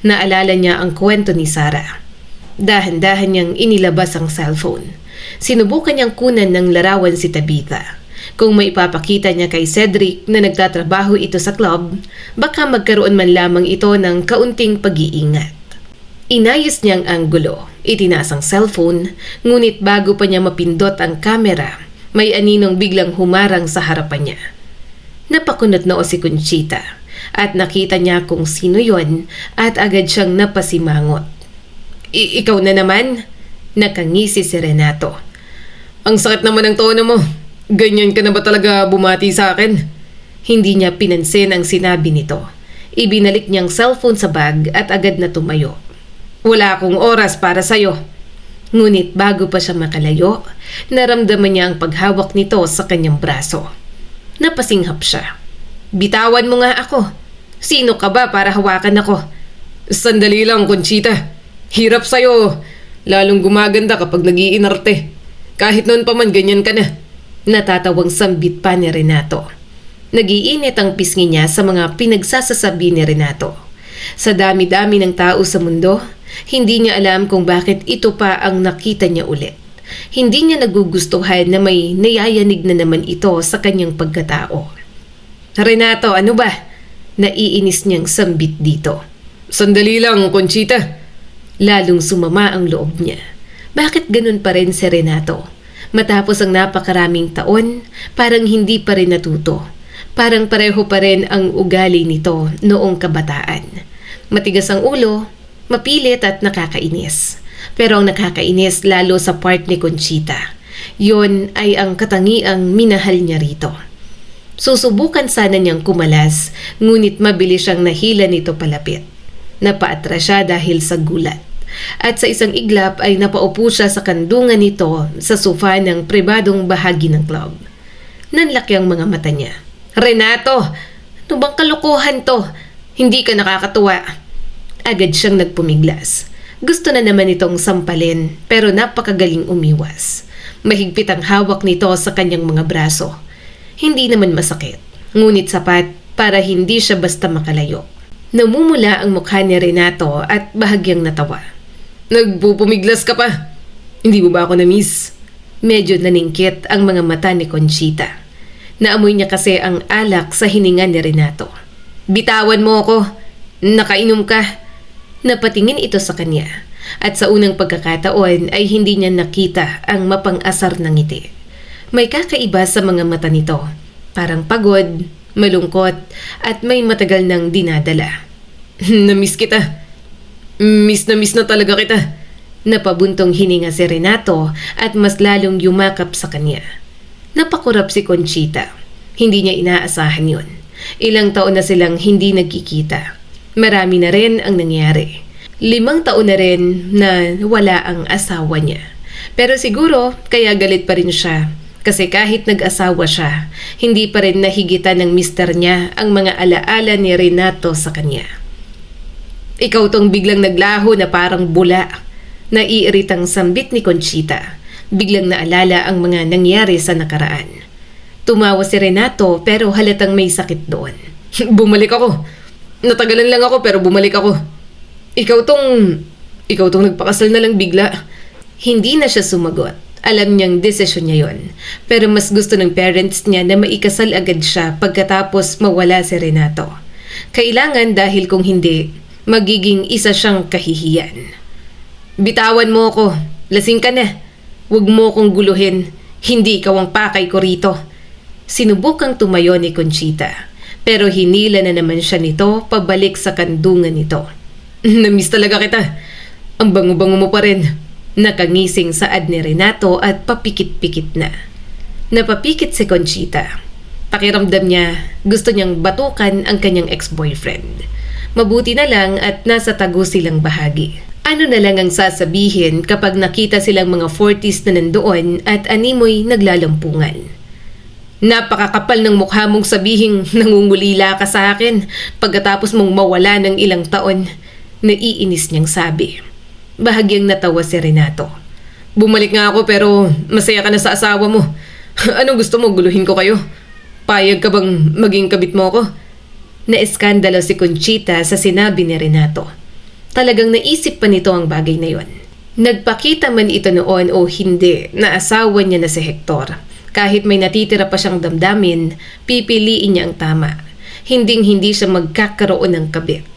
Naalala niya ang kwento ni Sara. Dahan-dahan niyang inilabas ang cellphone. Sinubukan niyang kunan ng larawan si Tabitha. Kung maipapakita niya kay Cedric na nagtatrabaho ito sa club, baka magkaroon man lamang ito ng kaunting pag-iingat. Inayos niyang anggulo, itinaas ang cellphone, ngunit bago pa niya mapindot ang kamera, may aninong biglang humarang sa harapan niya. Napakunot noo si Conchita at nakita niya kung sino yon at agad siyang napasimangot. Ikaw na naman? Nakangisi si Renato. Ang sakit naman ng tono mo. Ganyan ka na ba talaga bumati sa akin? Hindi niya pinansin ang sinabi nito. Ibinalik niyang cellphone sa bag at agad na tumayo. Wala akong oras para sa'yo. Ngunit bago pa siya makalayo, naramdaman niya ang paghawak nito sa kanyang braso. Napasinghap siya. Bitawan mo nga ako. Sino ka ba para hawakan ako? Sandali lang, Conchita. Hirap sa'yo. Lalong gumaganda kapag nag-iinarte. Kahit noon pa man ganyan ka na. Natatawang sambit pa ni Renato. Nag-iinit ang pisngi niya sa mga pinagsasasabi ni Renato. Sa dami-dami ng tao sa mundo, hindi niya alam kung bakit ito pa ang nakita niya ulit. Hindi niya nagugustuhan na may nayayanig na naman ito sa kanyang pagkatao. Renato, ano ba? Naiinis niyang sambit dito. Sandali lang, Conchita. Lalong sumama ang loob niya. Bakit ganun pa rin si Renato? Matapos ang napakaraming taon, parang hindi pa rin natuto. Parang pareho pa rin ang ugali nito noong kabataan. Matigas ang ulo, mapilit at nakakainis. Pero ang nakakainis lalo sa part ni Conchita. Yon ay ang katangiang minahal niya rito. Susubukan sana niyang kumalas, ngunit mabilis siyang nahila nito palapit. Napaatras siya dahil sa gulat. At sa isang iglap ay napaupo siya sa kandungan nito sa sofa ng pribadong bahagi ng club. Nanlaki ang mga mata niya. Renato! Ano bang kalokohan to? Hindi ka nakakatuwa. Agad siyang nagpumiglas. Gusto na naman itong sampalin pero napakagaling umiwas. Mahigpit ang hawak nito sa kanyang mga braso. Hindi naman masakit, ngunit sapat para hindi siya basta makalayo. Namumula ang mukha ni Renato at bahagyang natawa. Nagpupumiglas ka pa? Hindi mo ba ako na-miss? Medyo naningkit ang mga mata ni Conchita. Naamoy niya kasi ang alak sa hininga ni Renato. Bitawan mo ako. Nakainom ka. Napatingin ito sa kanya. At sa unang pagkakataon ay hindi niya nakita ang mapang-asar na ngiti. May kakaiba sa mga mata nito. Parang pagod, malungkot, at may matagal nang dinadala. Na-miss kita. Miss na talaga kita. Napabuntong hininga si Renato at mas lalong yumakap sa kanya. Napakurap si Conchita. Hindi niya inaasahan yun. Ilang taon na silang hindi nagkikita. Marami na rin ang nangyari. 5 taon na rin na wala ang asawa niya. Pero siguro kaya galit pa rin siya. Kasi kahit nag-asawa siya, hindi pa rin nahigitan ng mister niya ang mga alaala ni Renato sa kanya. Ikaw tong biglang naglaho na parang bula. Naiiritang sambit ni Conchita. Biglang naalala ang mga nangyari sa nakaraan. Tumawa si Renato pero halatang may sakit doon. Bumalik ako. Natagalan lang ako pero bumalik ako. Ikaw tong nagpakasal na lang bigla. Hindi na siya sumagot. Alam niyang desisyon niya yon. Pero mas gusto ng parents niya na maikasal agad siya pagkatapos mawala si Renato. Kailangan dahil kung hindi, magiging isa siyang kahihiyan. Bitawan mo ako. Lasing ka na. Huwag mo kong guluhin. Hindi ikaw ang pakay ko rito. Sinubukang tumayo ni Conchita. Pero hinila na naman siya nito pabalik sa kandungan nito. Namiss talaga kita. Ang bango-bango mo pa rin. Nakangising saad ni Renato at papikit-pikit na. Napapikit si Conchita. Pakiramdam niya, gusto niyang batukan ang kanyang ex-boyfriend. Mabuti na lang at nasa tago silang bahagi. Ano na lang ang sasabihin kapag nakita silang mga 40s na nandoon at animoy naglalampungan. Napakakapal ng mukha mong sabihing nangungulila ka sa akin pagkatapos mong mawala ng ilang taon. Naiinis niyang sabi. Bahagyang natawa si Renato. Bumalik nga ako pero masaya ka na sa asawa mo. Anong gusto mo, guluhin ko kayo? Payag ka bang maging kabit mo ko? Naeskandalo si Conchita sa sinabi ni Renato. Talagang naisip pa nito ang bagay na yon. Nagpakita man ito noon o hindi na asawa niya na si Hector. Kahit may natitira pa siyang damdamin, pipiliin niya ang tama. Hinding-hindi siya magkakaroon ng kabit.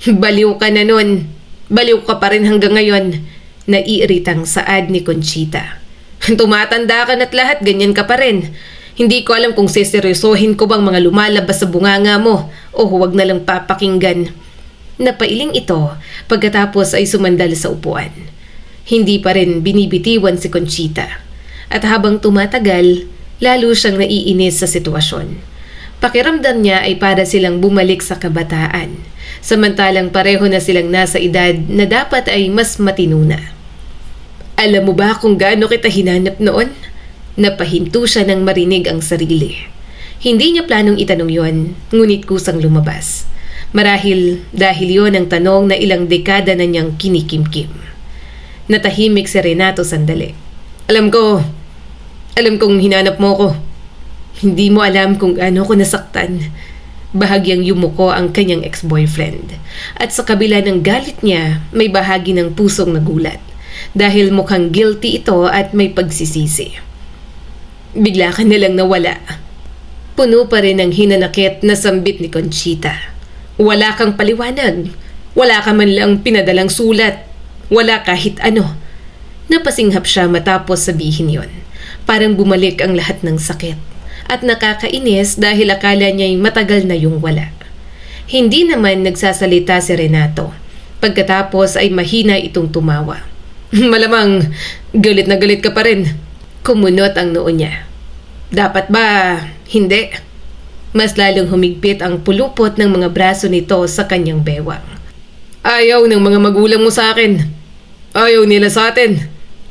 Baliw ka na nun. Baliw ka pa rin hanggang ngayon. Naiiritang saad ni Conchita. Tumatanda ka na't lahat, ganyan ka pa rin. Hindi ko alam kung seseryosohin ko bang mga lumalabas sa bunganga mo o huwag na lang papakinggan. Napailing ito pagkatapos ay sumandal sa upuan. Hindi pa rin binibitiwan si Conchita. At habang tumatagal, lalo siyang naiinis sa sitwasyon. Pakiramdam niya ay para silang bumalik sa kabataan, samantalang pareho na silang nasa edad na dapat ay mas matino na. Alam mo ba kung gaano kita hinanap noon? Napahinto siya nang marinig ang sarili. Hindi niya planong itanong yon, ngunit kusang lumabas. Marahil dahil yon ang tanong na ilang dekada na niyang kinikimkim. Natahimik si Renato sandali. Alam kong hinanap mo ko. Hindi mo alam kung gaano ko nasaktan. Bahagyang yumuko ang kanyang ex-boyfriend. At sa kabila ng galit niya, may bahagi ng pusong nagulat. Dahil mukhang guilty ito at may pagsisisi. Bigla ka nilang nawala. Puno pa rin ng hinanakit na sambit ni Conchita. Wala kang paliwanag. Wala ka man lang pinadalang sulat. Wala kahit ano. Napasinghap siya matapos sabihin yon. Parang bumalik ang lahat ng sakit. At nakakainis dahil akala niya'y matagal na yung wala. Hindi naman nagsasalita si Renato. Pagkatapos ay mahina itong tumawa. Malamang galit na galit ka pa rin. Kumunot ang noo niya. Dapat ba? Hindi. Mas lalong humigpit ang pulupot ng mga braso nito sa kanyang bewang. Ayaw ng mga magulang mo sa akin. Ayaw nila sa atin.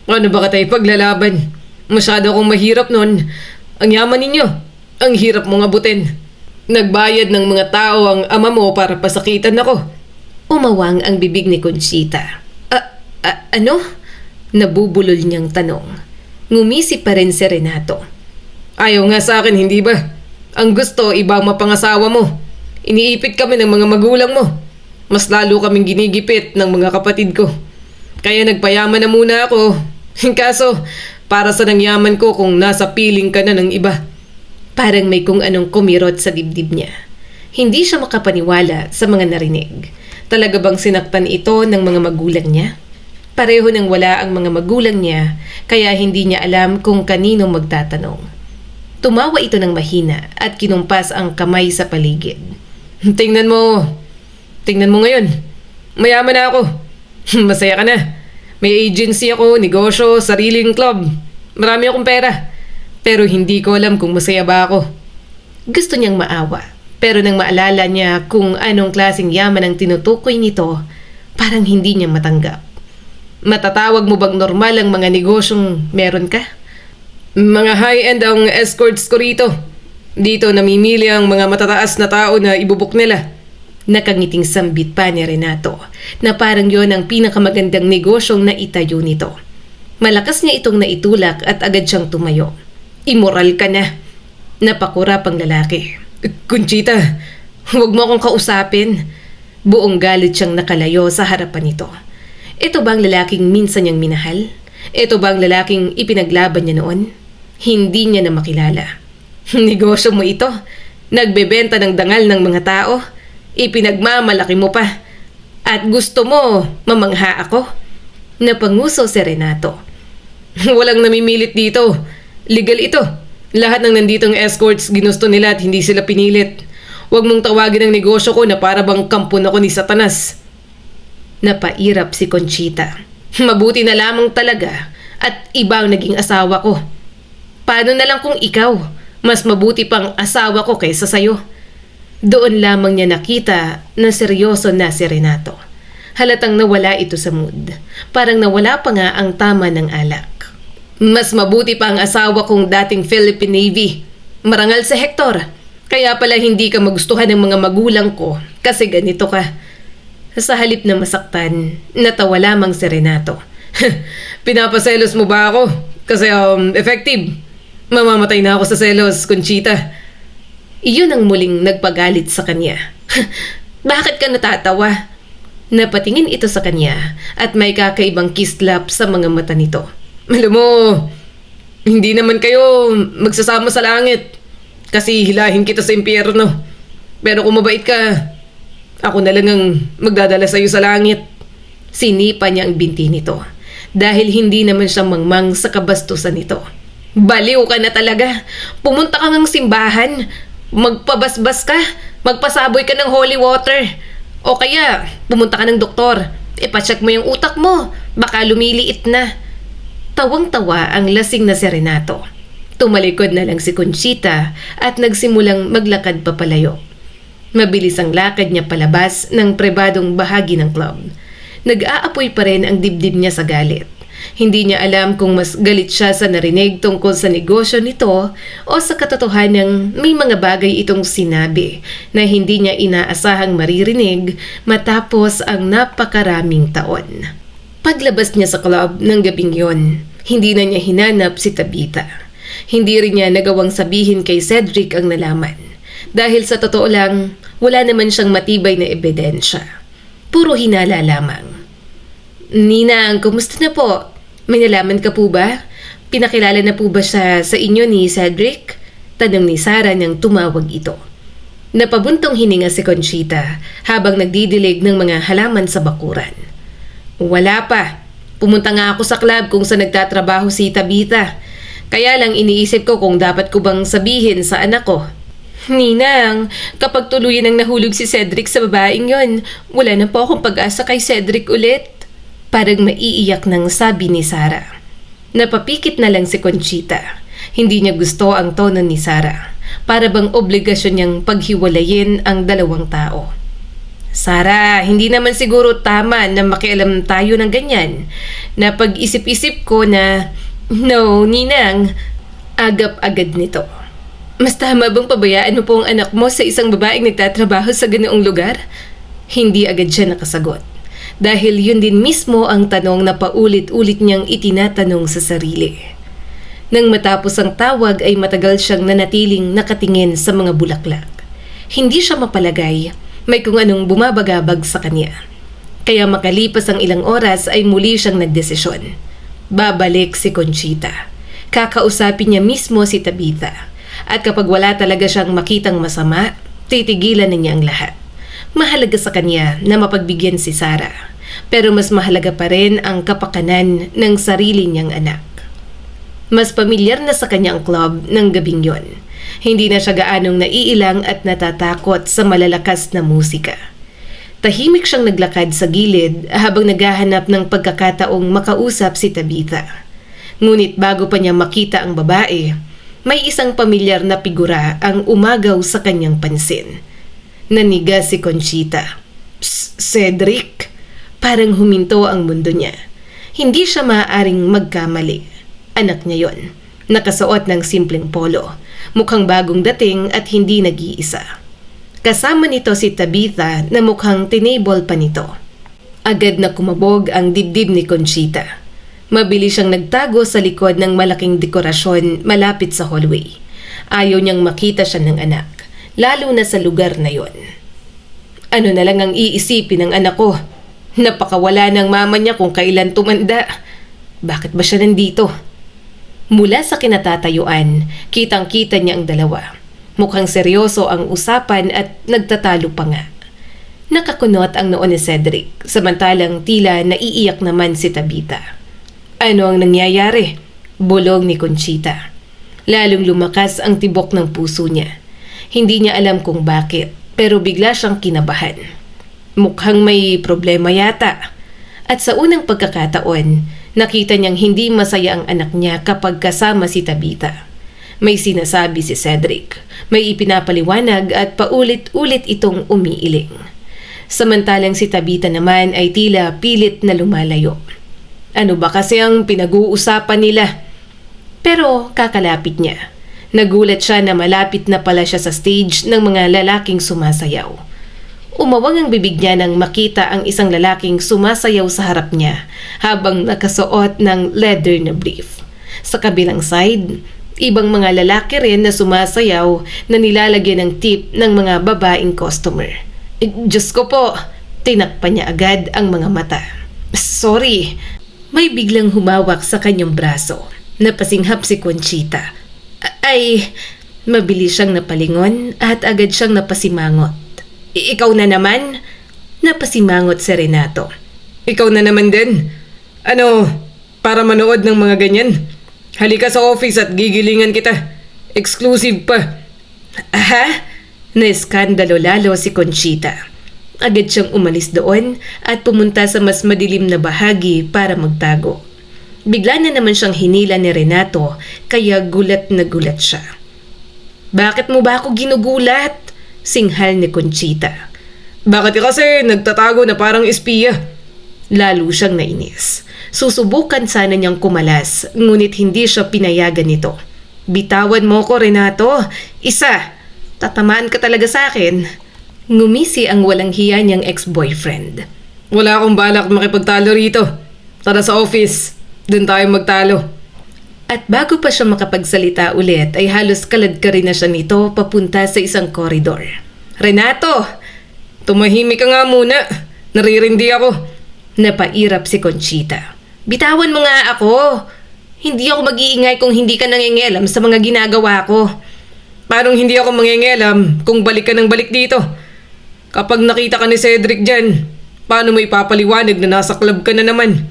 Ano ba ka tayo paglalaban? Masyado akong mahirap nun. Ang yaman ninyo. Ang hirap mong abutin. Nagbayad ng mga tao ang ama mo para pasakitan ako. Umawang ang bibig ni Conchita. Ano? Nabubulol niyang tanong. Ngumisi pa rin si Renato. Ayaw nga sa akin, hindi ba? Ang gusto, ibang mapangasawa mo. Iniipit kami ng mga magulang mo. Mas lalo kaming ginigipit ng mga kapatid ko. Kaya nagpayaman na muna ako. Kaso, para sa nangyaman ko kung nasa piling ka na ng iba. Parang may kung anong kumirot sa dibdib niya. Hindi siya makapaniwala sa mga narinig. Talaga bang sinaktan ito ng mga magulang niya? Pareho nang wala ang mga magulang niya, kaya hindi niya alam kung kanino magtatanong. Tumawa ito ng mahina at kinumpas ang kamay sa paligid. Tingnan mo ngayon. Mayaman na ako. Masaya ka na. May agency ako, negosyo, sariling club. Marami akong pera. Pero hindi ko alam kung masaya ba ako. Gusto niyang maawa. Pero nang maalala niya kung anong klaseng yaman ang tinutukoy nito, parang hindi niya matanggap. Matatawag mo bang normal ang mga negosyong meron ka? Mga high-end ang escorts ko rito. Dito namimili ang mga matataas na tao na ibubuk nila. Nakangiting sambit pa ni Renato na parang yon ang pinakamagandang negosyong naitayo nito. Malakas niya itong naitulak at agad siyang tumayo. Immoral ka na. Napakura pang lalaki. Conchita, huwag mo akong kausapin. Buong galit siyang nakalayo sa harapan nito. Ito bang lalaking minsan niyang minahal? Ito bang lalaking ipinaglaban niya noon? Hindi niya na makilala. Negosyo mo ito. Nagbebenta ng dangal ng mga tao. Ipinagmamalaki mo pa. At gusto mo mamangha ako? Napanguso si Renato. Walang namimilit dito. Legal ito. Lahat ng nanditong escorts ginusto nila at hindi sila pinilit. Huwag mong tawagin ang negosyo ko na para bang kampon ako ni Satanas. Napairap si Conchita. Mabuti na lamang talaga at iba ang naging asawa ko. Paano na lang kung ikaw? Mas mabuti pang asawa ko kaysa sayo. Doon lamang niya nakita na seryoso na si Renato. Halatang nawala ito sa mood. Parang nawala pa nga ang tama ng alak. Mas mabuti pa ang asawa kong dating Philippine Navy. Marangal si Hector. Kaya pala hindi ka magustuhan ng mga magulang ko kasi ganito ka. Sa halip na masaktan, natawa lamang si Renato. Pinapaselos mo ba ako? Kasi effective. Mamamatay na ako sa selos, Conchita. Iyon ang muling nagpagalit sa kanya. Bakit ka natatawa? Napatingin ito sa kanya at may kakaibang kislap sa mga mata nito. Alam mo, Hindi naman kayo magsasama sa langit kasi hilahin kita sa impyerno. Pero kung mabait ka, ako na lang ang magdadala sa'yo sa langit. Sinipa niya ang binti nito dahil hindi naman siya mangmang sa kabastusan nito. Baliw ka na talaga. Pumunta ka ng simbahan. Magpabasbas ka. Magpasaboy ka ng holy water. O kaya, pumunta ka ng doktor. Ipacheck mo yung utak mo. Baka lumiliit na. Tawang-tawa ang lasing na si Renato. Tumalikod na lang si Conchita at nagsimulang maglakad papalayo. Mabilis ang lakad niya palabas ng pribadong bahagi ng club. Nag-aapoy pa rin ang dibdib niya sa galit. Hindi niya alam kung mas galit siya sa narinig tungkol sa negosyo nito o sa katotohanang may mga bagay itong sinabi na hindi niya inaasahang maririnig matapos ang napakaraming taon. Paglabas niya sa club ng gabing yon, hindi na niya hinanap si Tabitha. Hindi rin niya nagawang sabihin kay Cedric ang nalaman. Dahil sa totoo lang, wala naman siyang matibay na ebidensya. Puro hinala lamang. Ninang, kumusta na po? May nalaman ka po ba? Pinakilala na po ba siya sa inyo ni Cedric? Tanong ni Sarah nang tumawag ito. Napabuntong hininga si Conchita habang nagdidilig ng mga halaman sa bakuran. Wala pa. Pumunta nga ako sa club kung saan nagtatrabaho si Tabitha. Kaya lang iniisip ko kung dapat ko bang sabihin sa anak ko. Ninang, kapag tuluyan ang nahulog si Cedric sa babaeng yon, wala na po akong pag-asa kay Cedric ulit. Parang maiiyak nang sabi ni Sarah. Napapikit na lang si Conchita. Hindi niya gusto ang tono ni Sarah. Para bang obligasyon niyang paghiwalayin ang dalawang tao. Sarah, hindi naman siguro tama na makialam tayo ng ganyan. Napag-isip-isip ko na, no, Ninang, agap-agad nito. Mas tama bang pabayaan mo po ang anak mo sa isang babaeng nagtatrabaho sa ganoong lugar? Hindi agad siya nakasagot. Dahil yun din mismo ang tanong na paulit-ulit niyang itinatanong sa sarili. Nang matapos ang tawag ay matagal siyang nanatiling nakatingin sa mga bulaklak. Hindi siya mapalagay. May kung anong bumabagabag sa kanya. Kaya makalipas ang ilang oras ay muli siyang nagdesisyon. Babalik si Conchita. Kakausapin niya mismo si Tabitha. At kapag wala talaga siyang makitang masama, titigilan na niya ang lahat. Mahalaga sa kanya na mapagbigyan si Sarah. Pero mas mahalaga pa rin ang kapakanan ng sarili niyang anak. Mas pamilyar na sa kanya ang club ng gabing yon. Hindi na siya gaanong naiilang at natatakot sa malalakas na musika. Tahimik siyang naglakad sa gilid habang naghahanap ng pagkakataong makausap si Tabitha. Ngunit bago pa niya makita ang babae, may isang pamilyar na figura ang umagaw sa kanyang pansin. Naniga si Conchita. Cedric? Parang huminto ang mundo niya. Hindi siya maaaring magkamali. Anak niya yon. Nakasuot ng simpleng polo. Mukhang bagong dating at hindi nag-iisa. Kasama nito si Tabitha na mukhang tinable pa nito. Agad na kumabog ang dibdib ni Conchita. Mabilis siyang nagtago sa likod ng malaking dekorasyon malapit sa hallway. Ayaw niyang makita siya ng anak, lalo na sa lugar na yon. Ano na lang ang iisipin ng anak ko? Napakawala ng mama niya kung kailan tumanda. Bakit ba siya nandito? Mula sa kinatatayuan, kitang-kita niya ang dalawa. Mukhang seryoso ang usapan at nagtatalo pa nga. Nakakunot ang noo ni Cedric, samantalang tila naiiyak naman si Tabitha. Ano ang nangyayari? Bulong ni Conchita. Lalong lumakas ang tibok ng puso niya. Hindi niya alam kung bakit, pero bigla siyang kinabahan. Mukhang may problema yata. At sa unang pagkakataon, nakita niyang hindi masaya ang anak niya kapag kasama si Tabitha. May sinasabi si Cedric, may ipinapaliwanag at paulit-ulit itong umiiling. Samantalang si Tabitha naman ay tila pilit na lumalayo. Ano ba kasi ang pinag-uusapan nila? Pero kakalapit niya. Nagulat siya na malapit na pala siya sa stage ng mga lalaking sumasayaw. Umawang ang bibig niya nang makita ang isang lalaking sumasayaw sa harap niya habang nakasuot ng leather na brief. Sa kabilang side, ibang mga lalaki rin na sumasayaw na nilalagyan ng tip ng mga babaeng customer. Diyos ko po, tinakpan niya agad ang mga mata. Sorry, may biglang humawak sa kanyang braso. Napasinghap si Conchita. Ay, mabilis siyang napalingon at agad siyang napasimangot. Ikaw na naman? Napasimangot si Renato. Ikaw na naman din? Ano, para manood ng mga ganyan? Halika sa office at gigilingan kita. Exclusive pa. Aha? Naiskandalo lalo si Conchita. Agad siyang umalis doon at pumunta sa mas madilim na bahagi para magtago. Bigla na naman siyang hinila ni Renato kaya gulat na gulat siya. Bakit mo ba ako ginugulat? Singhal ni Conchita. Bakit kasi nagtatago na parang espiya? Lalo siyang nainis. Susubukan sana niyang kumalas ngunit hindi siya pinayagan nito. Bitawan mo ko, Renato. Isa. Tatamaan ka talaga sa akin. Ngumisi ang walang hiya niyang ex-boyfriend. Wala akong balak makipagtalo rito. Tara sa office. Doon tayo magtalo. At bago pa siya makapagsalita ulit ay halos kaladkarin na siya nito papunta sa isang koridor. Renato! Tumahimik ka nga muna. Naririndi ako. Napairap si Conchita. Bitawan mo nga ako. Hindi ako mag-iingay kung hindi ka nangingialam sa mga ginagawa ko. Parang hindi ako mangingialam kung balik ka ng balik dito. Kapag nakita ka ni Cedric dyan, paano mo ipapaliwanag na nasa club ka na naman?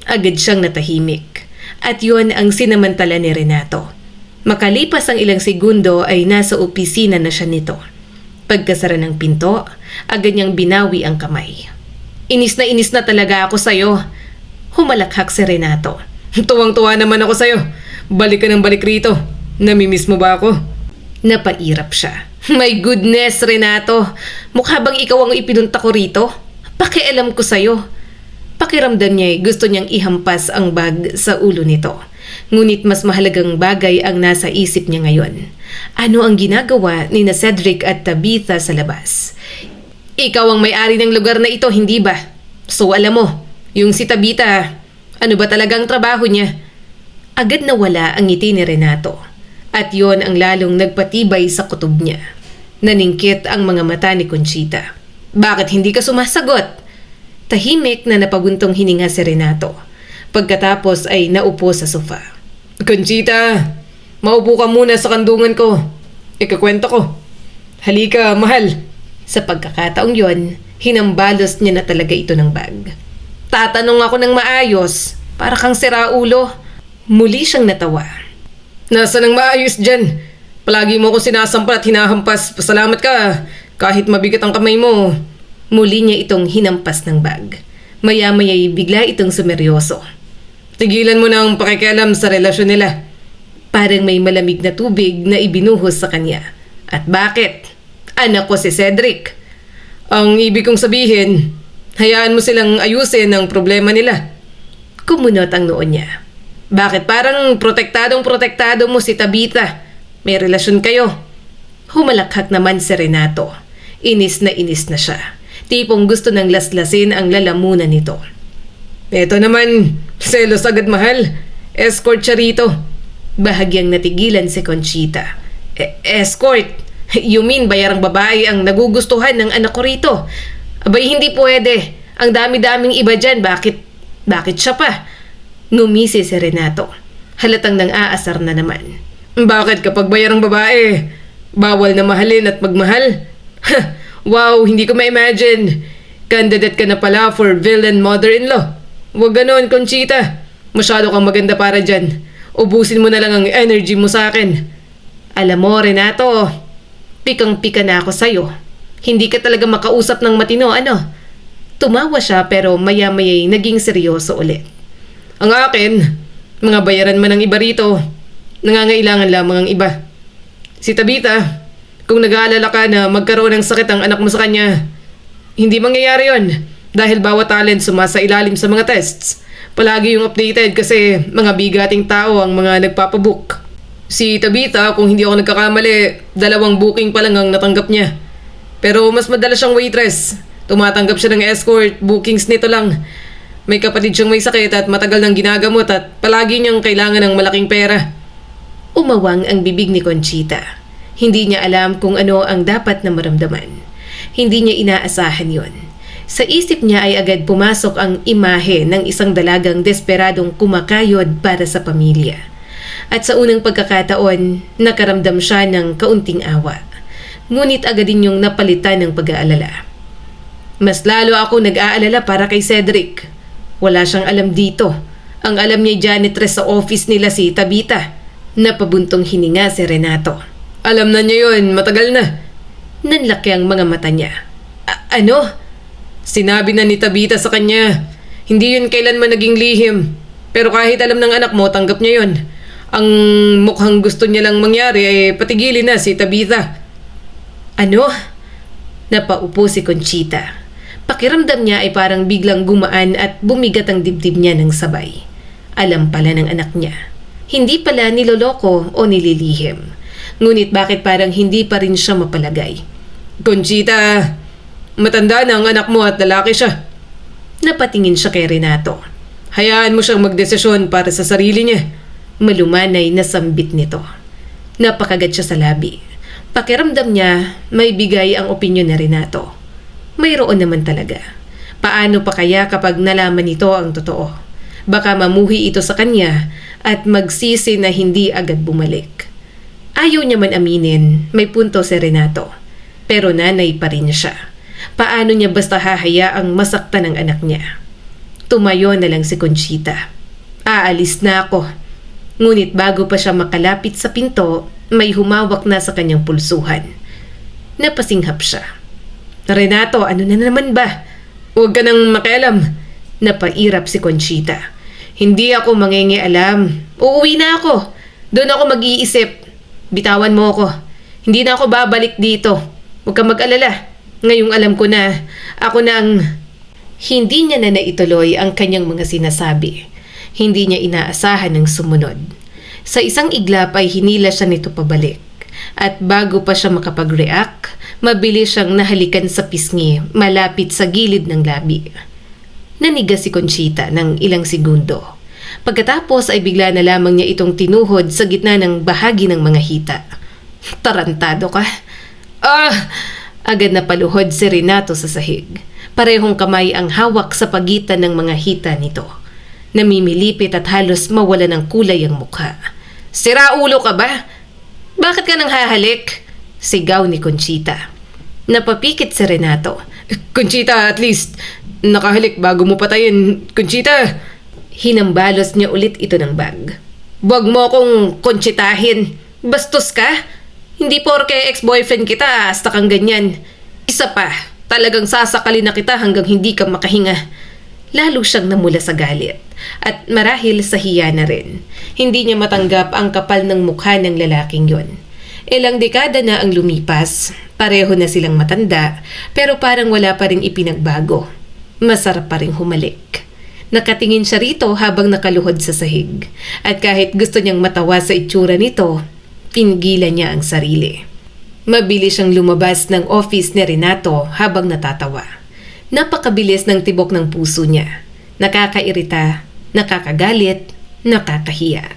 Agad siyang natahimik. At yun ang sinamantala ni Renato. Makalipas ang ilang segundo ay nasa opisina na siya nito. Pagkasara ng pinto, agad niyang binawi ang kamay. Inis na talaga ako sa'yo. Humalakhak si Renato. Tuwang-tuwa naman ako sa'yo. Balik ka ng balik rito. Namimiss mo ba ako? Napairap siya. My goodness, Renato. Mukha bang ikaw ang ipinunta ko rito? Pakialam ko sa'yo. Pakiramdam niya gusto niyang ihampas ang bag sa ulo nito. Ngunit mas mahalagang bagay ang nasa isip niya ngayon. Ano ang ginagawa ni na Cedric at Tabitha sa labas? Ikaw ang may-ari ng lugar na ito, hindi ba? So alam mo, yung si Tabitha, ano ba talagang trabaho niya? Agad nawala ang ngiti ni Renato. At yon ang lalong nagpatibay sa kutob niya. Naningkit ang mga mata ni Conchita. Bakit hindi ka sumasagot? Tahimik na napabuntong hininga si Renato. Pagkatapos ay naupo sa sofa. Conchita, maupo ka muna sa kandungan ko. Ikakwento ko. Halika, mahal. Sa pagkakataong yon, hinambalos niya na talaga ito ng bag. Tatanong ako ng maayos, para kang siraulo. Muli siyang natawa. Nasa nang maayos dyan? Palagi mo ko sinasampal at hinahampas. Pasalamat ka. Kahit mabigat ang kamay mo. Muli niya itong hinampas ng bag. Maya-maya'y bigla itong sumeryoso. Tigilan mo na ang pakikialam sa relasyon nila. Parang may malamig na tubig na ibinuhos sa kanya. At bakit? Anak ko si Cedric. Ang ibig kong sabihin, hayaan mo silang ayusin ang problema nila. Kumunot ang noo niya. Bakit parang protektadong-protektado mo si Tabitha? May relasyon kayo. Humalakhak naman si Renato. Inis na siya. Tipong gusto nang laslasin ang lalamunan nito. Eto naman, selos agad mahal. Escort siya rito. Bahagyang natigilan si Conchita. Escort? You mean bayarang babae ang nagugustuhan ng anak ko rito? Abay hindi pwede. Ang dami-daming iba dyan. Bakit siya pa? Ngumisi si Renato. Halatang nang aasar na naman. Bakit kapag bayarang babae, bawal na mahalin at magmahal? Wow, hindi ko ma-imagine. Candidate ka na pala for villain mother-in-law. Huwag ganon, Conchita. Masyado kang maganda para dyan. Ubusin mo na lang ang energy mo sa akin. Alam mo, Renato, pikang-pika na ako sa'yo. Hindi ka talaga makausap ng matino, ano? Tumawa siya pero maya-maya'y naging seryoso ulit. Ang akin, mga bayaran man ng iba rito, nangangailangan lamang ang iba. Si Tabitha, kung nag-aalala ka na magkaroon ng sakit ang anak mo sa kanya, hindi mangyayari yon dahil bawat talent sumasailalim sa mga tests. Palagi yung updated kasi mga bigating tao ang mga nagpapabook. Si Tabitha, kung hindi ako nagkakamali, 2 booking pa lang ang natanggap niya. Pero mas madalas siyang waitress. Tumatanggap siya ng escort, bookings nito lang. May kapatid siyang may sakit at matagal nang ginagamot at palagi niyang kailangan ng malaking pera. Umawang ang bibig ni Conchita. Hindi niya alam kung ano ang dapat na maramdaman. Hindi niya inaasahan yon. Sa isip niya ay agad pumasok ang imahe ng isang dalagang desperadong kumakayod para sa pamilya. At sa unang pagkakataon, nakaramdam siya ng kaunting awa. Ngunit agad din yung napalitan ng pag-aalala. Mas lalo ako nag-aalala para kay Cedric. Wala siyang alam dito. Ang alam niya janitress sa office nila si Tabitha. Napabuntong hininga si Renato. Alam na niya yun, matagal na. Nanlaki ang mga mata niya. Ano? Sinabi na ni Tabitha sa kanya. Hindi yun kailanman naging lihim. Pero kahit alam ng anak mo, tanggap niya yun. Ang mukhang gusto niya lang mangyari ay patigilin na si Tabitha. Ano? Napaupo si Conchita. Pakiramdam niya ay parang biglang gumaan at bumigat ang dibdib niya ng sabay. Alam pala ng anak niya. Hindi pala niloloko o nililihim. Ngunit bakit parang hindi pa rin siya mapalagay? Conchita, matanda na ang anak mo at lalaki siya. Napatingin siya kay Renato. Hayaan mo siyang magdesisyon para sa sarili niya. Malumanay na sambit nito. Napakagat siya sa labi. Pakiramdam niya may bigay ang opinyon ni Renato. Mayroon naman talaga. Paano pa kaya kapag nalaman nito ang totoo? Baka mamuhi ito sa kanya at magsisi na hindi agad bumalik. Ayaw niya man aminin, may punto si Renato. Pero nanay pa rin siya. Paano niya basta hahayaang masaktan ang anak niya? Tumayo na lang si Conchita. Aalis na ako. Ngunit bago pa siya makalapit sa pinto, may humawak na sa kanyang pulsuhan. Napasinghap siya. Renato, ano na naman ba? Huwag ka nang makialam. Napairap si Conchita. Hindi ako mangingialam. Uuwi na ako. Doon ako mag-iisip. Bitawan mo ako. Hindi na ako babalik dito. Huwag kang mag-alala. Ngayong alam ko na, ako na ang... Hindi niya na naituloy ang kanyang mga sinasabi. Hindi niya inaasahan ng sumunod. Sa isang iglap ay hinila siya nito pabalik. At bago pa siya makapag-react, mabilis siyang nahalikan sa pisngi malapit sa gilid ng labi. Nanigas si Conchita ng ilang segundo. Pagkatapos ay bigla na lamang niya itong tinuhod sa gitna ng bahagi ng mga hita. Tarantado ka. Agad na paluhod si Renato sa sahig. Parehong kamay ang hawak sa pagitan ng mga hita nito. Namimilipit at halos mawala ng kulay ang mukha. Sira ulo ka ba? Bakit ka nang hahalik? Sigaw ni Conchita. Napapikit si Renato. Conchita, at least nakahalik bago mo patayin. Conchita! Hinambalos niya ulit ito ng bag. Huwag mo akong kontsitahin. Bastos ka? Hindi porke ex-boyfriend kita, hasta kang ganyan. Isa pa, talagang sasakalin na kita hanggang hindi ka makahinga. Lalo siyang namula sa galit. At marahil sa hiya na rin. Hindi niya matanggap ang kapal ng mukha ng lalaking yon. Ilang dekada na ang lumipas. Pareho na silang matanda, pero parang wala pa rin ipinagbago. Masarap pa rin humalik. Nakatingin siya rito habang nakaluhod sa sahig. At kahit gusto niyang matawa sa itsura nito, pinigilan niya ang sarili. Mabilis siyang lumabas ng office ni Renato habang natatawa. Napakabilis ng tibok ng puso niya. Nakakairita, nakakagalit, nakakahiya.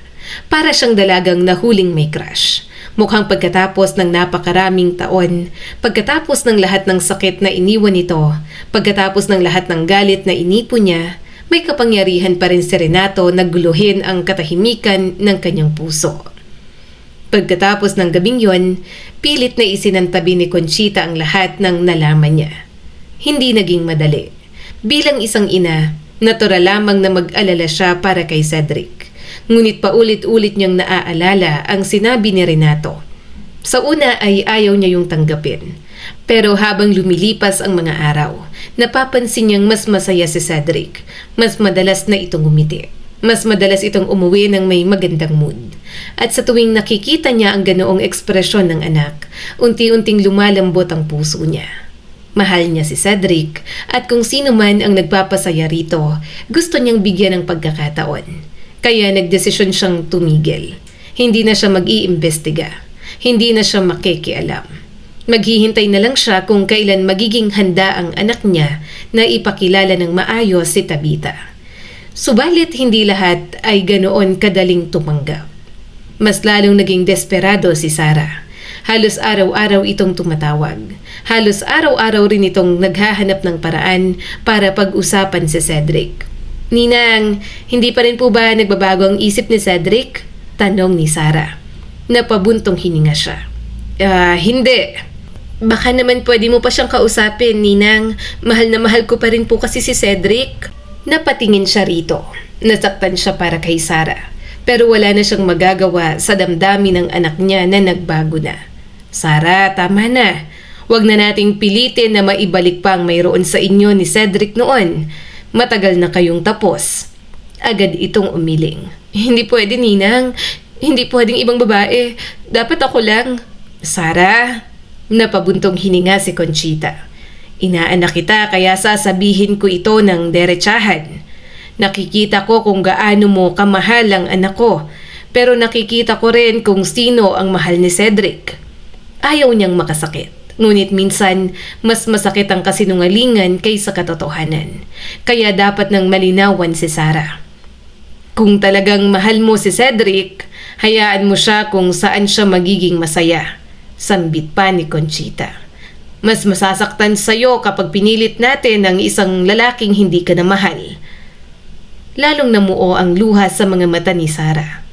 Para siyang dalagang nahuling may crush. Mukhang pagkatapos ng napakaraming taon, pagkatapos ng lahat ng sakit na iniwan nito, pagkatapos ng lahat ng galit na inipon niya, may kapangyarihan pa rin si Renato na guluhin ang katahimikan ng kanyang puso. Pagkatapos ng gabing yon, pilit na isinantabi ni Conchita ang lahat ng nalaman niya. Hindi naging madali. Bilang isang ina, natural lamang na mag-alala siya para kay Cedric. Ngunit paulit-ulit niyang naaalala ang sinabi ni Renato. Sa una ay ayaw niya yung tanggapin. Pero habang lumilipas ang mga araw, napapansin niyang mas masaya si Cedric. Mas madalas na itong umiti. Mas madalas itong umuwi ng may magandang mood. At sa tuwing nakikita niya ang ganoong ekspresyon ng anak, unti-unting lumalambot ang puso niya. Mahal niya si Cedric at kung sino man ang nagpapasaya rito, gusto niyang bigyan ng pagkakataon. Kaya nagdesisyon siyang tumigil. Hindi na siya mag-iimbestiga. Hindi na siya makikialam. Maghihintay na lang siya kung kailan magiging handa ang anak niya na ipakilala ng maayos si Tabitha. Subalit hindi lahat ay ganoon kadaling tumanggap. Mas lalong naging desperado si Sarah. Halos araw-araw itong tumatawag. Halos araw-araw rin itong naghahanap ng paraan para pag-usapan si Cedric. Ninang, hindi pa rin po ba nagbabago ang isip ni Cedric? Tanong ni Sarah. Napabuntong hininga siya. Hindi. Baka naman pwede mo pa siyang kausapin, Ninang. Mahal na mahal ko pa rin po kasi si Cedric. Napatingin siya rito. Nasaktan siya para kay Sarah. Pero wala na siyang magagawa sa damdamin ng anak niya na nagbago na. Sarah, tama na. Huwag na nating pilitin na maibalik pa ang mayroon sa inyo ni Cedric noon. Matagal na kayong tapos. Agad itong umiling. Hindi pwede, Ninang. Hindi pwedeng ibang babae. Dapat ako lang. Sarah, napabuntong hininga si Conchita. Inaanak kita kaya sasabihin ko ito ng derechahan. Nakikita ko kung gaano mo kamahal ang anak ko. Pero nakikita ko rin kung sino ang mahal ni Cedric. Ayaw niyang makasakit. Ngunit minsan, mas masakit ang kasinungalingan kaysa katotohanan. Kaya dapat nang malinawan si Sarah. Kung talagang mahal mo si Cedric, hayaan mo siya kung saan siya magiging masaya. Sambit pa ni Conchita. Mas masasaktan sa'yo kapag pinilit natin ang isang lalaking hindi ka na mahal. Lalong namuo ang luha sa mga mata ni Sarah.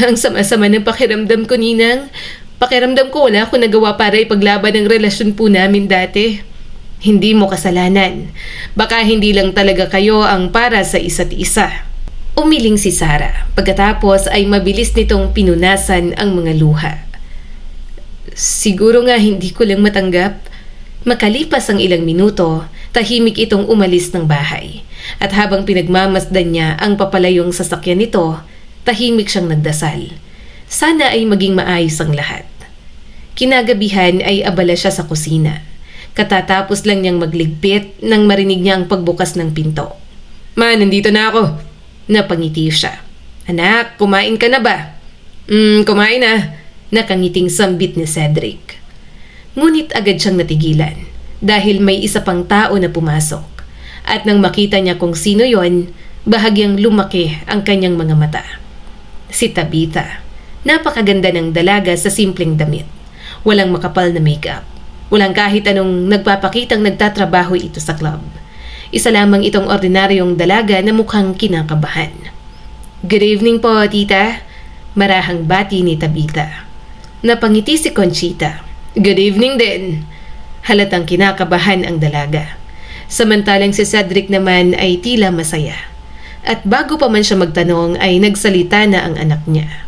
Ang sama-sama ng pakiramdam ko, Ninang. Pakiramdam ko wala akong nagawa para ipaglaban ang relasyon po namin dati. Hindi mo kasalanan. Baka hindi lang talaga kayo ang para sa isa't isa. Umiling si Sarah. Pagkatapos ay mabilis nitong pinunasan ang mga luha. Siguro nga hindi ko lang matanggap. Makalipas ang ilang minuto, tahimik itong umalis ng bahay. At habang pinagmamasdan niya ang papalayong sasakyan nito, tahimik siyang nagdasal. Sana ay maging maayos ang lahat. Kinagabihan ay abala siya sa kusina. Katatapos lang niyang magligpit nang marinig niya ang pagbukas ng pinto. Ma, nandito na ako. Napangiti siya. Anak, kumain ka na ba? Kumain na. Nakangiting sambit ni Cedric. Ngunit agad siyang natigilan dahil may isa pang tao na pumasok. At nang makita niya kung sino yon, bahagyang lumaki ang kanyang mga mata. Si Tabitha. Napakaganda ng dalaga sa simpleng damit. Walang makapal na makeup. Walang kahit anong nagpapakitang nagtatrabaho ito sa club. Isa lamang itong ordinaryong dalaga na mukhang kinakabahan. Good evening po, tita. Marahang bati ni Tabitha. Napangiti si Conchita. Good evening din. Halatang kinakabahan ang dalaga. Samantalang si Cedric naman ay tila masaya. At bago pa man siya magtanong ay nagsalita na ang anak niya.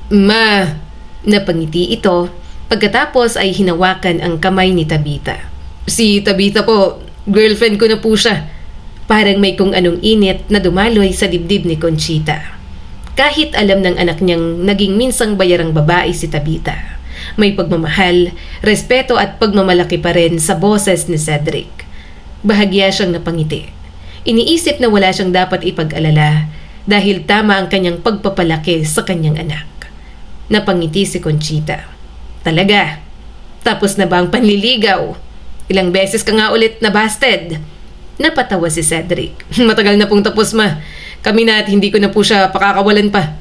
Ma, napangiti ito pagkatapos ay hinawakan ang kamay ni Tabitha. Si Tabitha po, girlfriend ko na po siya. Parang may kung anong init na dumaloy sa dibdib ni Conchita. Kahit alam ng anak niyang naging minsang bayarang babae si Tabitha, may pagmamahal, respeto at pagmamalaki pa rin sa boses ni Cedric. Bahagya siyang napangiti. Iniisip na wala siyang dapat ipag-alala dahil tama ang kanyang pagpapalaki sa kanyang anak. Napangiti si Conchita. Talaga? Tapos na ba ang panliligaw? Ilang beses ka nga ulit nabasted? Napatawa si Cedric. Matagal na pong tapos, ma. Kami na at hindi ko na po siya pakakawalan pa.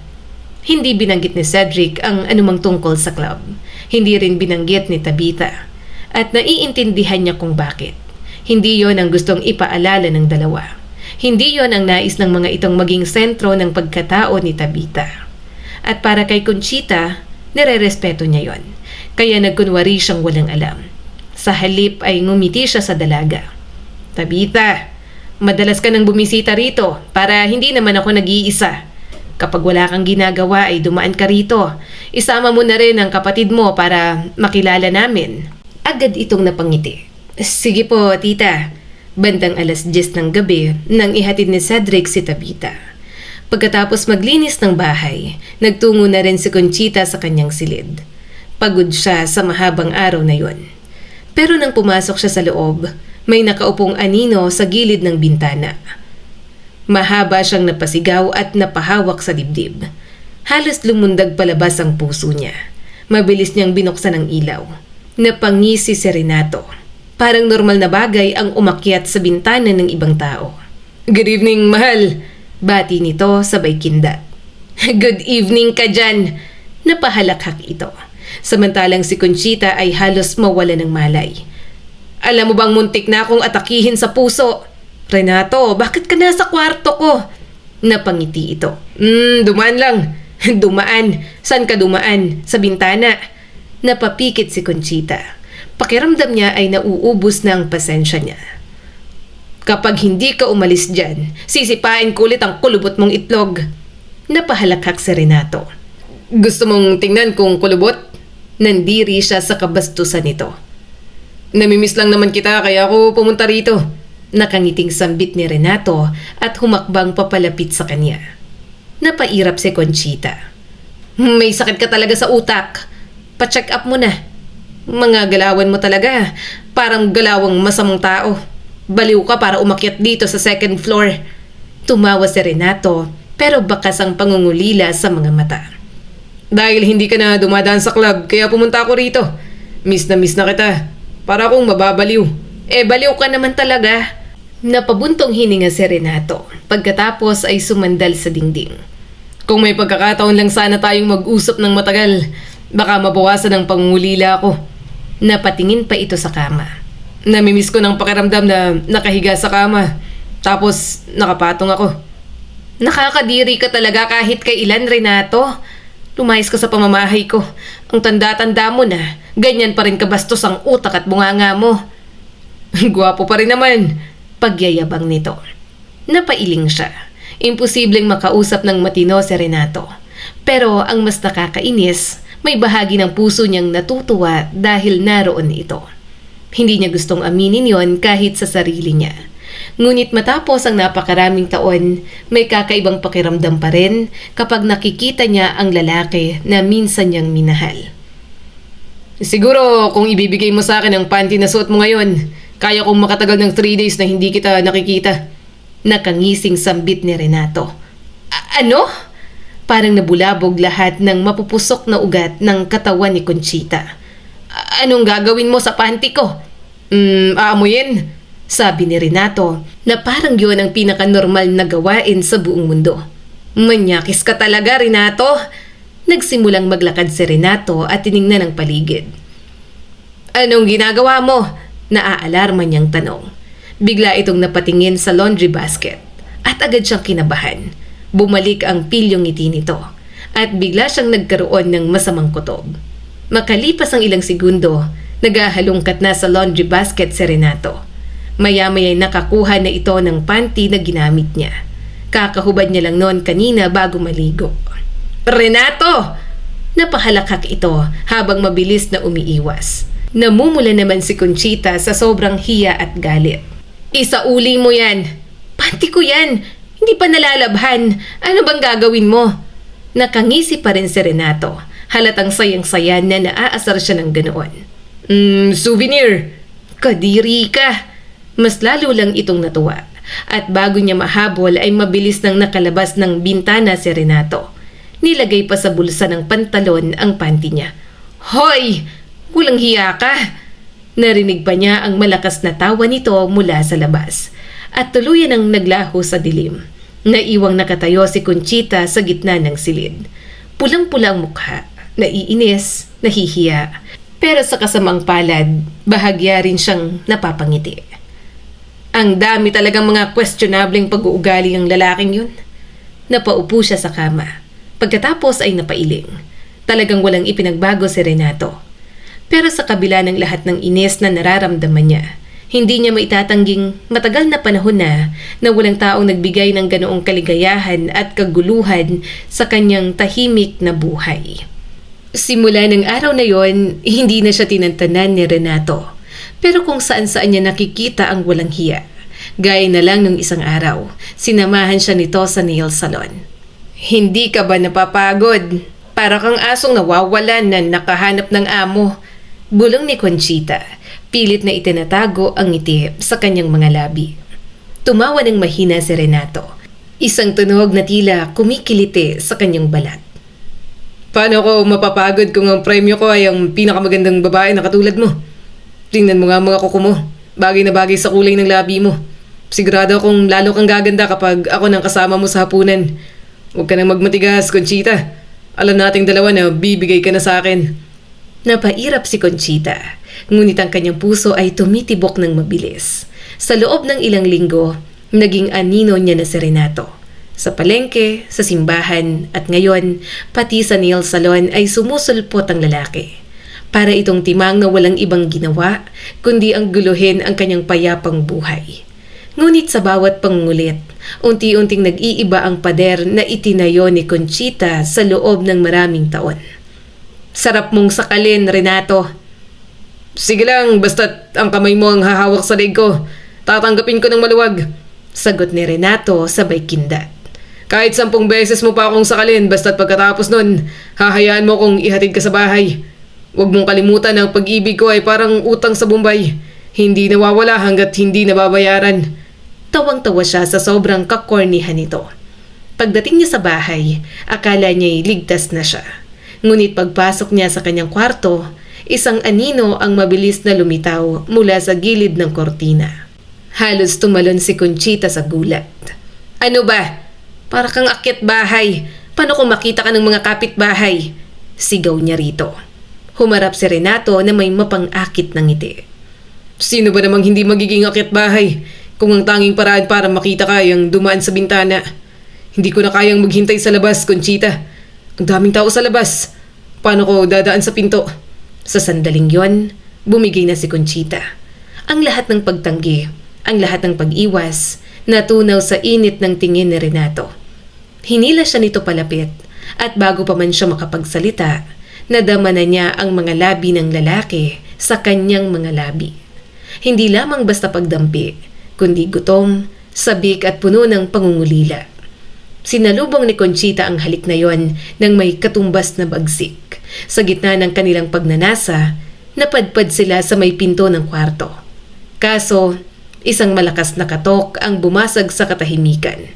Hindi binanggit ni Cedric ang anumang tungkol sa club. Hindi rin binanggit ni Tabitha. At naiintindihan niya kung bakit. Hindi yon ang gustong ipaalala ng dalawa. Hindi yon ang nais ng mga itong maging sentro ng pagkatao ni Tabitha. At para kay Conchita, nire-respeto niya yon. Kaya nagkunwari siyang walang alam. Sa halip ay ngumiti siya sa dalaga. Tabitha, madalas ka nang bumisita rito para hindi naman ako nag-iisa. Kapag wala kang ginagawa ay dumaan ka rito. Isama mo na rin ang kapatid mo para makilala namin. Agad itong napangiti. Sige po, tita. Bandang 10:00 ng gabi nang ihatid ni Cedric si Tabitha. Pagkatapos maglinis ng bahay, nagtungo na rin si Conchita sa kanyang silid. Pagod siya sa mahabang araw na yon. Pero nang pumasok siya sa loob, may nakaupong anino sa gilid ng bintana. Mahaba siyang napasigaw at napahawak sa dibdib. Halos lumundag palabas ang puso niya. Mabilis niyang binuksan ang ilaw. Napangisi si Renato. Parang normal na bagay ang umakyat sa bintana ng ibang tao. Good evening, mahal! Bati nito sabay kindat. Good evening ka dyan! Napahalakhak ito. Samantalang si Conchita ay halos mawala ng malay. Alam mo bang muntik na akong atakihin sa puso? Renato, bakit ka nasa kwarto ko? Napangiti ito. Dumaan lang. Dumaan? Saan ka dumaan? Sa bintana? Napapikit si Conchita. Pakiramdam niya ay nauubos na ang pasensya niya. Kapag hindi ka umalis dyan, sisipain ko ulit ang kulubot mong itlog. Napahalakhak si Renato. Gusto mong tingnan kung kulubot? Nandiri siya sa kabastusan nito. Namimiss lang naman kita kaya ako pumunta rito. Nakangiting sambit ni Renato at humakbang papalapit sa kanya. Napairap si Conchita. May sakit ka talaga sa utak. Pa-check up mo na. Mga galawan mo talaga. Parang galawang masamang tao. Baliw ka para umakyat dito sa second floor. Tumawa si Renato pero bakas ang pangungulila sa mga mata. Dahil hindi ka na dumadaan sa club kaya pumunta ako rito. Miss na kita. Para akong mababaliw. Baliw ka naman talaga. Napabuntong hininga si Renato. Pagkatapos ay sumandal sa dingding. Kung may pagkakataon lang sana tayong mag-usap ng matagal, baka mabawasan ang pangungulila ko. Napatingin pa ito sa kama. Namimiss ko ng pakiramdam na nakahiga sa kama. Tapos nakapatong ako. Nakakadiri ka talaga kahit kailan, Renato. Lumayas ka sa pamamahay ko. Ang tanda-tanda mo na, ganyan pa rin kabastos ang utak at bunganga mo. Gwapo pa rin naman. Pagyayabang nito. Napailing siya. Imposibleng makausap ng matino si Renato. Pero ang mas nakakainis, may bahagi ng puso niyang natutuwa dahil naroon ito. Hindi niya gustong aminin yon kahit sa sarili niya. Ngunit matapos ang napakaraming taon, may kakaibang pakiramdam pa rin kapag nakikita niya ang lalaki na minsan niyang minahal. Siguro kung ibibigay mo sa akin ang panty na suot mo ngayon, kaya kong makatagal ng 3 days na hindi kita nakikita. Nakangising sambit ni Renato. Ano? Parang nabulabog lahat ng mapupusok na ugat ng katawan ni Conchita. Anong gagawin mo sa panty ko? Aamuyin? Sabi ni Renato na parang yun ang pinaka-normal na gawain sa buong mundo. Manyakis ka talaga, Renato. Nagsimulang maglakad si Renato at tiningnan ang paligid. Anong ginagawa mo? Naaalarma niyang tanong. Bigla itong napatingin sa laundry basket at agad siyang kinabahan. Bumalik ang pilyong ngiti nito at bigla siyang nagkaroon ng masamang kutob. Makalipas ang ilang segundo, nagahalungkat na sa laundry basket si Renato. Maya-maya'y nakakuha na ito ng panty na ginamit niya. Kakahubad niya lang noon kanina bago maligo. Renato! Napahalakhak ito habang mabilis na umiiwas. Namumula naman si Conchita sa sobrang hiya at galit. Isauli mo yan! Panty ko yan! Hindi pa nalalabhan! Ano bang gagawin mo? Nakangisi pa rin si Renato. Halatang sayang-saya na naaasar siya ng ganoon. Souvenir! Kadiri ka! Mas lalo lang itong natuwa. At bago niya mahabol ay mabilis nang nakalabas ng bintana si Renato. Nilagay pa sa bulsa ng pantalon ang panty niya. Hoy! Walang hiya ka! Narinig pa niya ang malakas na tawa nito mula sa labas. At tuluyan ang naglaho sa dilim. Naiwang nakatayo si Conchita sa gitna ng silid. Pulang-pulang mukha, naiinis, nahihiya. Pero sa kasamang palad, bahagya rin siyang napapangiti. Ang dami talagang mga questionableng pag-uugali ang lalaking yun. Napaupo siya sa kama. Pagkatapos ay napailing. Talagang walang ipinagbago si Renato. Pero sa kabila ng lahat ng inis na nararamdaman niya, hindi niya maitatangging matagal na panahon na walang taong nagbigay ng ganoong kaligayahan at kaguluhan sa kanyang tahimik na buhay. Simula ng araw na yon, hindi na siya tinantanan ni Renato. Pero kung saan-saan niya nakikita ang walang hiya. Gaya na lang nung isang araw, sinamahan siya nito sa nail salon. Hindi ka ba napapagod? Para kang asong nawawalan na nakahanap ng amo. Bulong ni Conchita, pilit na itinatago ang ngiti sa kanyang mga labi. Tumawa ng mahina si Renato. Isang tunog na tila kumikiliti sa kanyang balat. Paano ko mapapagod kung ang premyo ko ay ang pinakamagandang babae na katulad mo? Tingnan mo nga mga kuko mo. Bagay na bagay sa kulay ng labi mo. Sigurado akong lalo kang gaganda kapag ako nang kasama mo sa hapunan. Huwag ka nang magmatigas, Conchita. Alam nating dalawa na bibigay ka na sa akin. Napairap si Conchita. Ngunit ang kanyang puso ay tumitibok ng mabilis. Sa loob ng ilang linggo, naging anino niya na si Renato. Sa palengke, sa simbahan, at ngayon, pati sa nail salon ay sumusulpot ang lalaki. Para itong timang na walang ibang ginawa, kundi ang guluhin ang kanyang payapang buhay. Ngunit sa bawat pangungulit, unti-unting nag-iiba ang pader na itinayo ni Conchita sa loob ng maraming taon. Sarap mong sakalin, Renato. Sige lang, basta't ang kamay mo ang hahawak sa leg ko. Tatanggapin ko ng maluwag. Sagot ni Renato sabay kindat. Kahit 10 beses mo pa akong sakalin, basta't pagkatapos nun, hahayaan mo kong ihatid ka sa bahay. Huwag mong kalimutan na ang pag-ibig ko ay parang utang sa Bombay. Hindi nawawala hanggat hindi nababayaran. Tawang-tawa siya sa sobrang kakornihan nito. Pagdating niya sa bahay, akala niya'y ligtas na siya. Ngunit pagpasok niya sa kanyang kwarto, isang anino ang mabilis na lumitaw mula sa gilid ng kortina. Halos tumalon si Conchita sa gulat. Ano ba? Para kang akyat bahay. Paano kung makita ka ng mga kapitbahay? Sigaw niya rito. Humarap si Renato na may mapang-akit ng ngiti. Sino ba namang hindi magiging akyat bahay kung ang tanging paraan para makita ka ay ang dumaan sa bintana? Hindi ko na kayang maghintay sa labas, Conchita. Ang daming tao sa labas. Paano ko dadaan sa pinto? Sa sandaling yon, bumigay na si Conchita. Ang lahat ng pagtanggi, ang lahat ng pag-iwas, natunaw sa init ng tingin ni Renato. Hinila siya nito palapit at bago pa man siya makapagsalita, nadama na niya ang mga labi ng lalaki sa kanyang mga labi. Hindi lamang basta pagdampi, kundi gutom, sabik at puno ng pangungulila. Sinalubong ni Conchita ang halik na yon ng may katumbas na bagsik. Sa gitna ng kanilang pagnanasa, napadpad sila sa may pinto ng kwarto. Kaso, isang malakas na katok ang bumasag sa katahimikan.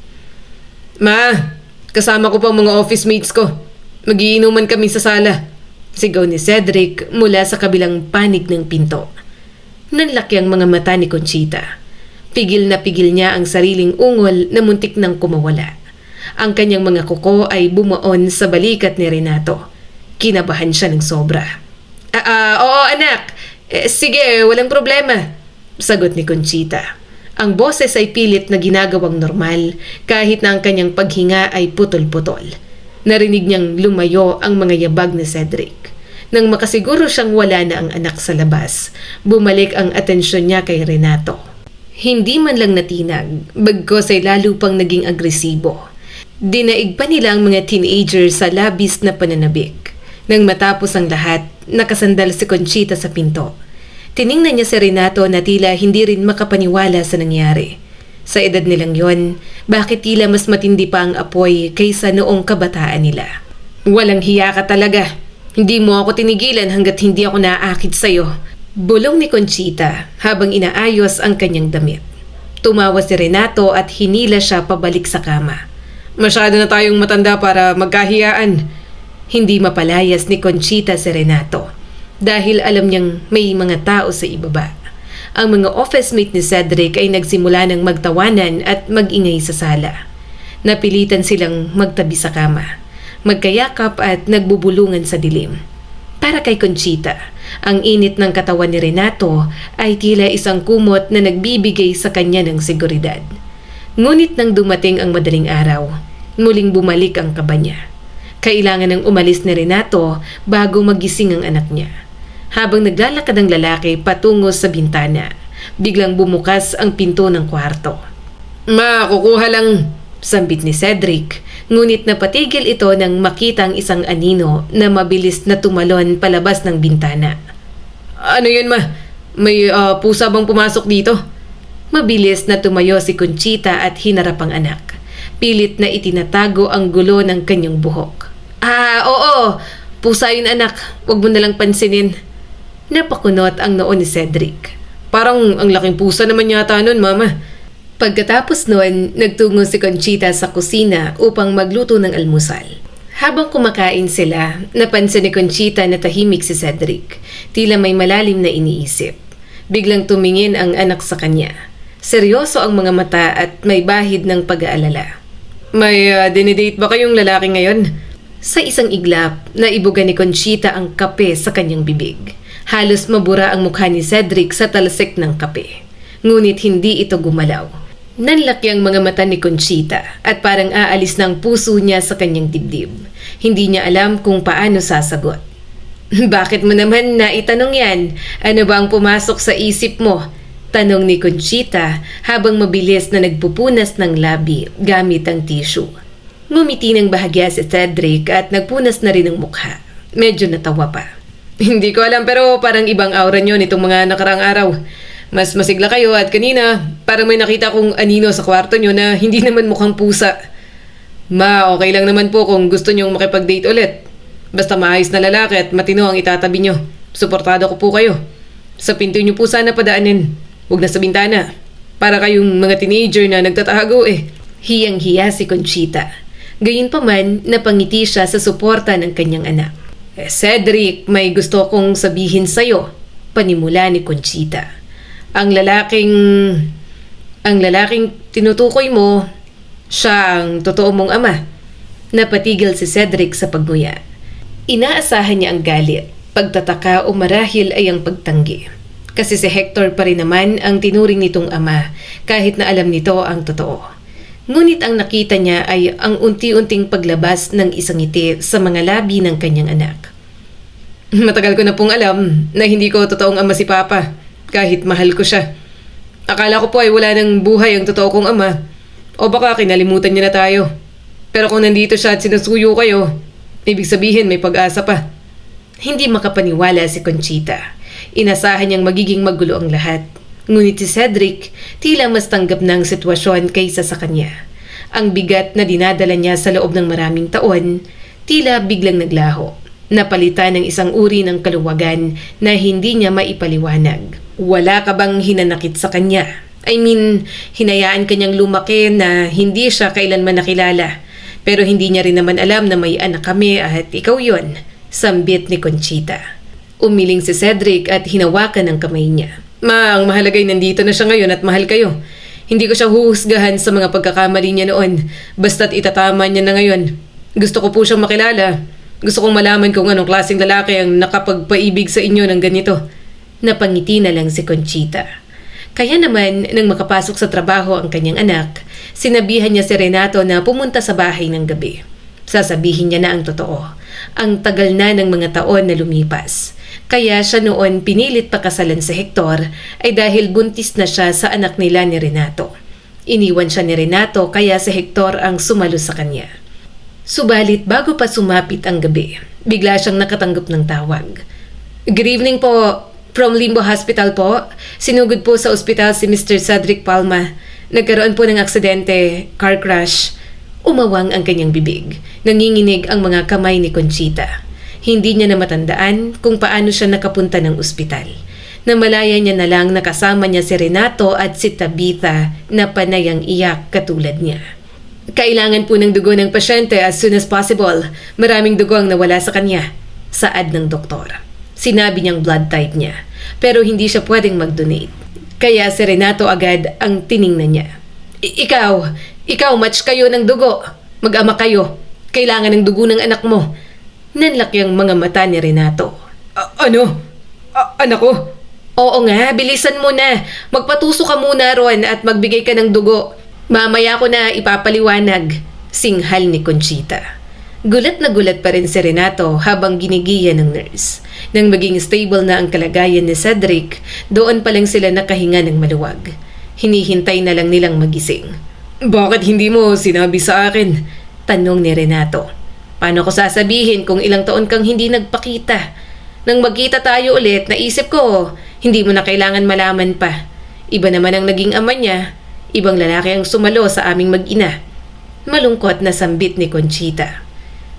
Ma, kasama ko pa mga office mates ko. Magiinuman kami sa sala. Sigaw ni Cedric mula sa kabilang panig ng pinto. Nanlaki ang mga mata ni Conchita. Pigil na pigil niya ang sariling ungol na muntik nang kumawala. Ang kanyang mga kuko ay bumaon sa balikat ni Renato. Kinabahan siya ng sobra. Oo anak, sige walang problema, sagot ni Conchita. Ang boses ay pilit na ginagawang normal kahit na ang kanyang paghinga ay putol-putol. Narinig niyang lumayo ang mga yabag ni Cedric. Nang makasiguro siyang wala na ang anak sa labas, bumalik ang atensyon niya kay Renato. Hindi man lang natinag, bagkos ay lalo pang naging agresibo. Dinaig pa nila ang mga teenager sa labis na pananabik. Nang matapos ang lahat, nakasandal si Conchita sa pinto. Tiningnan niya si Renato na tila hindi rin makapaniwala sa nangyari. Sa edad nilang yon, bakit tila mas matindi pa ang apoy kaysa noong kabataan nila? Walang hiya ka talaga. Hindi mo ako tinigilan hanggat hindi ako naaakit sa'yo. Bulong ni Conchita habang inaayos ang kanyang damit. Tumawa si Renato at hinila siya pabalik sa kama. Masyado na tayong matanda para magkahiyaan. Hindi mapalayas ni Conchita si Renato dahil alam niyang may mga tao sa ibaba. Ang mga office mate ni Cedric ay nagsimula ng magtawanan at magingay sa sala. Napilitan silang magtabi sa kama, magkayakap at nagbubulungan sa dilim. Para kay Conchita, ang init ng katawan ni Renato ay tila isang kumot na nagbibigay sa kanya ng seguridad. Ngunit nang dumating ang madaling araw, muling bumalik ang kaba niya. Kailangan ng umalis ni Renato bago magising ang anak niya. Habang naglalakad ang lalaki patungo sa bintana, biglang bumukas ang pinto ng kwarto. Ma, kukuha lang, sambit ni Cedric, ngunit napatigil ito nang makita ang isang anino na mabilis na tumalon palabas ng bintana. Ano yun ma? May pusa bang pumasok dito? Mabilis na tumayo si Conchita at hinarap ang anak. Pilit na itinatago ang gulo ng kanyang buhok. Oo, pusa yun anak, wag mo nalang pansinin. Napakunot ang noo ni Cedric. Parang ang laking pusa naman yata nun, mama. Pagkatapos noon, nagtungo si Conchita sa kusina upang magluto ng almusal. Habang kumakain sila, napansin ni Conchita na tahimik si Cedric. Tila may malalim na iniisip. Biglang tumingin ang anak sa kanya. Seryoso ang mga mata at may bahid ng pag-aalala. May dinidate ba kayong lalaki ngayon? Sa isang iglap, naibuga ni Conchita ang kape sa kanyang bibig. Halos mabura ang mukha ni Cedric sa talsik ng kape. Ngunit hindi ito gumalaw. Nanlaki ang mga mata ni Conchita at parang aalis ng puso niya sa kanyang dibdib. Hindi niya alam kung paano sasagot. Bakit mo naman naitanong yan? Ano ba ang pumasok sa isip mo? Tanong ni Conchita habang mabilis na nagpupunas ng labi gamit ang tissue. Ngumiti ng bahagya si Cedric at nagpunas na rin ng mukha. Medyo natawa pa. Hindi ko alam pero parang ibang aura nyo nitong mga nakaraang araw. Mas masigla kayo at kanina parang may nakita kong anino sa kwarto nyo na hindi naman mukhang pusa. Okay lang naman po kung gusto nyong makipag-date ulit. Basta maayos na lalaki at matino ang itatabi nyo. Suportado ko po kayo. Sa pinto nyo po sana padaanin. Huwag na sa bintana. Para kayong mga teenager na nagtatago eh. Hiyang-hiya si Conchita. Gayunpaman, napangiti siya sa suporta ng kanyang anak. Cedric, may gusto kong sabihin sa'yo. Panimula ni Conchita. Ang lalaking tinutukoy mo, siya ang totoo mong ama. Napatigil si Cedric sa pagguya. Inaasahan niya ang galit, pagtataka o marahil ay ang pagtanggi. Kasi si Hector pa rin naman ang tinuring nitong ama kahit na alam nito ang totoo. Ngunit ang nakita niya ay ang unti-unting paglabas ng isang ngiti sa mga labi ng kanyang anak. Matagal ko na pong alam na hindi ko totoong ama si Papa. Kahit mahal ko siya. Akala ko po ay wala ng buhay ang totoo kong ama. O baka kinalimutan niya na tayo. Pero kung nandito siya at sinusuyo kayo, ibig sabihin may pag-asa pa. Hindi makapaniwala si Conchita. Inasahan niyang magiging magulo ang lahat. Ngunit si Cedric, tila mas tanggap na ang sitwasyon kaysa sa kanya. Ang bigat na dinadala niya sa loob ng maraming taon, tila biglang naglaho. Napalitan ng isang uri ng kaluwagan na hindi niya maipaliwanag. Wala ka bang hinanakit sa kanya? Hinayaan kanyang lumaki na hindi siya kailanman nakilala. Pero hindi niya rin naman alam na may anak kami at ikaw yon, sambit ni Conchita. Umiling si Cedric at hinawakan ang kamay niya. Ang mahalagay nandito na siya ngayon at mahal kayo. Hindi ko siya huhusgahan sa mga pagkakamali niya noon, basta't itatama niya na ngayon. Gusto ko po siyang makilala. Gusto kong malaman kung anong klaseng lalaki ang nakapagpaibig sa inyo ng ganito. Napangiti na lang si Conchita. Kaya naman, nang makapasok sa trabaho ang kanyang anak, sinabihan niya si Renato na pumunta sa bahay ng gabi. Sasabihin niya na ang totoo. Ang tagal na ng mga taon na lumipas. Kaya siya noon pinilit pakasalan si Hector ay dahil buntis na siya sa anak nila ni Renato. Iniwan siya ni Renato kaya si Hector ang sumalo sa kanya. Subalit bago pa sumapit ang gabi, bigla siyang nakatanggap ng tawag. Good evening po. From Limbo Hospital po. Sinugod po sa ospital si Mr. Cedric Palma. Nagkaroon po ng aksidente, car crash. Umawang ang kanyang bibig. Nanginginig ang mga kamay ni Conchita. Hindi niya na matandaan kung paano siya nakapunta ng ospital. Namalaya niya na lang nakasama niya si Renato at si Tabitha na panayang iyak katulad niya. Kailangan po ng dugo ng pasyente as soon as possible. Maraming dugo ang nawala sa kanya. Saad ng doktor. Sinabi niyang blood type niya. Pero hindi siya pwedeng mag-donate. Kaya si Renato agad ang tiningnan niya. Ikaw match kayo ng dugo. Mag-ama kayo. Kailangan ng dugo ng anak mo. Nanlaki ang mga mata ni Renato. Anak ko? Oo nga, bilisan mo na. Magpatuso ka muna ron at magbigay ka ng dugo. Mamaya ko na ipapaliwanag. Singhal ni Conchita. Gulat na gulat pa rin si Renato habang ginigiya ng nurse. Nang maging stable na ang kalagayan ni Cedric, doon pa lang sila nakahinga ng maluwag. Hinihintay na lang nilang magising. Bakit hindi mo sinabi sa akin? Tanong ni Renato. Paano ko sasabihin kung ilang taon kang hindi nagpakita? Nang magkita tayo ulit, naisip ko, hindi mo na kailangan malaman pa. Iba naman ang naging ama niya. Ibang lalaki ang sumalo sa aming mag-ina. Malungkot na sambit ni Conchita.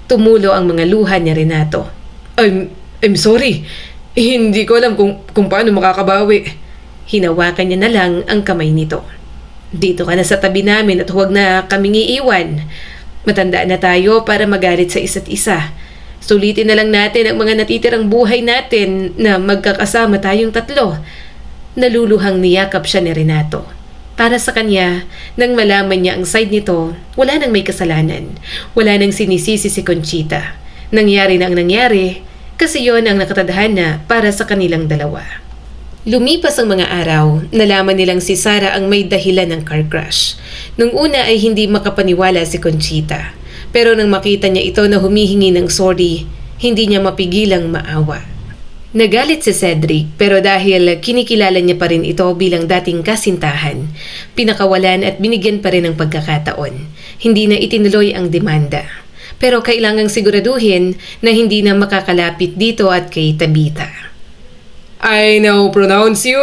Tumulo ang mga luha ni Renato. I'm sorry. Hindi ko alam kung paano makakabawi. Hinawakan niya na lang ang kamay nito. Dito ka na sa tabi namin at huwag na kaming iiwan. Matanda na tayo para magalit sa isa't isa. Sulitin na lang natin ang mga natitirang buhay natin na magkakasama tayong tatlo. Naluluhang niyakap siya ni Renato. Para sa kanya, nang malaman niya ang side nito, wala nang may kasalanan. Wala nang sinisisi si Conchita. Nangyari na ang nangyari kasi yon ang nakatadhana para sa kanilang dalawa. Lumipas ang mga araw, nalaman nilang si Sarah ang may dahilan ng car crash. Nung una ay hindi makapaniwala si Conchita. Pero nang makita niya ito na humihingi ng sorry, hindi niya mapigilang maawa. Nagalit si Cedric pero dahil kinikilala niya pa rin ito bilang dating kasintahan, pinakawalan at binigyan pa rin ng pagkakataon. Hindi na itinuloy ang demanda. Pero kailangang siguraduhin na hindi na makakalapit dito at kay Tabitha. I now pronounce you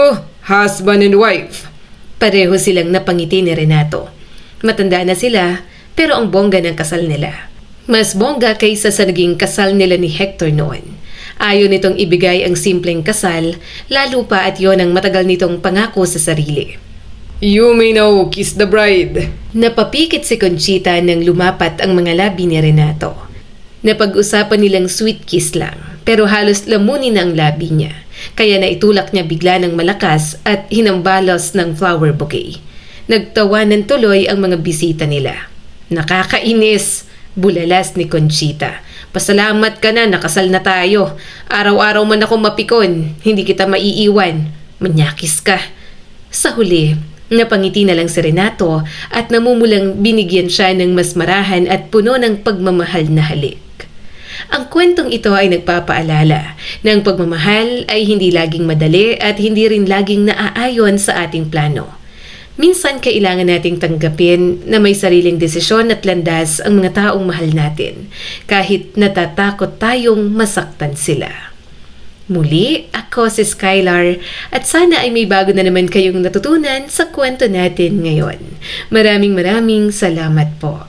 husband and wife. Pareho silang napangiti ni Renato. Matanda na sila, pero ang bongga ng kasal nila. Mas bongga kaysa sa naging kasal nila ni Hector noon. Ayaw nitong ibigay ang simpleng kasal, lalo pa at yon ang matagal nitong pangako sa sarili. You may now kiss the bride. Napapikit si Conchita nang lumapat ang mga labi ni Renato. Napag-usapan nilang sweet kiss lang, pero halos lamunin na ang labi niya. Kaya naitulak niya bigla ng malakas at hinambalos ng flower bouquet. Nagtawanan tuloy ang mga bisita nila. Nakakainis, bulalas ni Conchita. Pasalamat ka na, nakasal na tayo. Araw-araw man ako mapikon, hindi kita maiiwan. Manyakis ka. Sa huli, napangiti na lang si Renato at namumulang binigyan siya ng mas marahan at puno ng pagmamahal na halik. Ang kwentong ito ay nagpapaalala na ang pagmamahal ay hindi laging madali at hindi rin laging naaayon sa ating plano. Minsan kailangan nating tanggapin na may sariling desisyon at landas ang mga taong mahal natin, kahit natatakot tayong masaktan sila. Muli, ako si Skylar at sana ay may bago na naman kayong natutunan sa kwento natin ngayon. Maraming salamat po.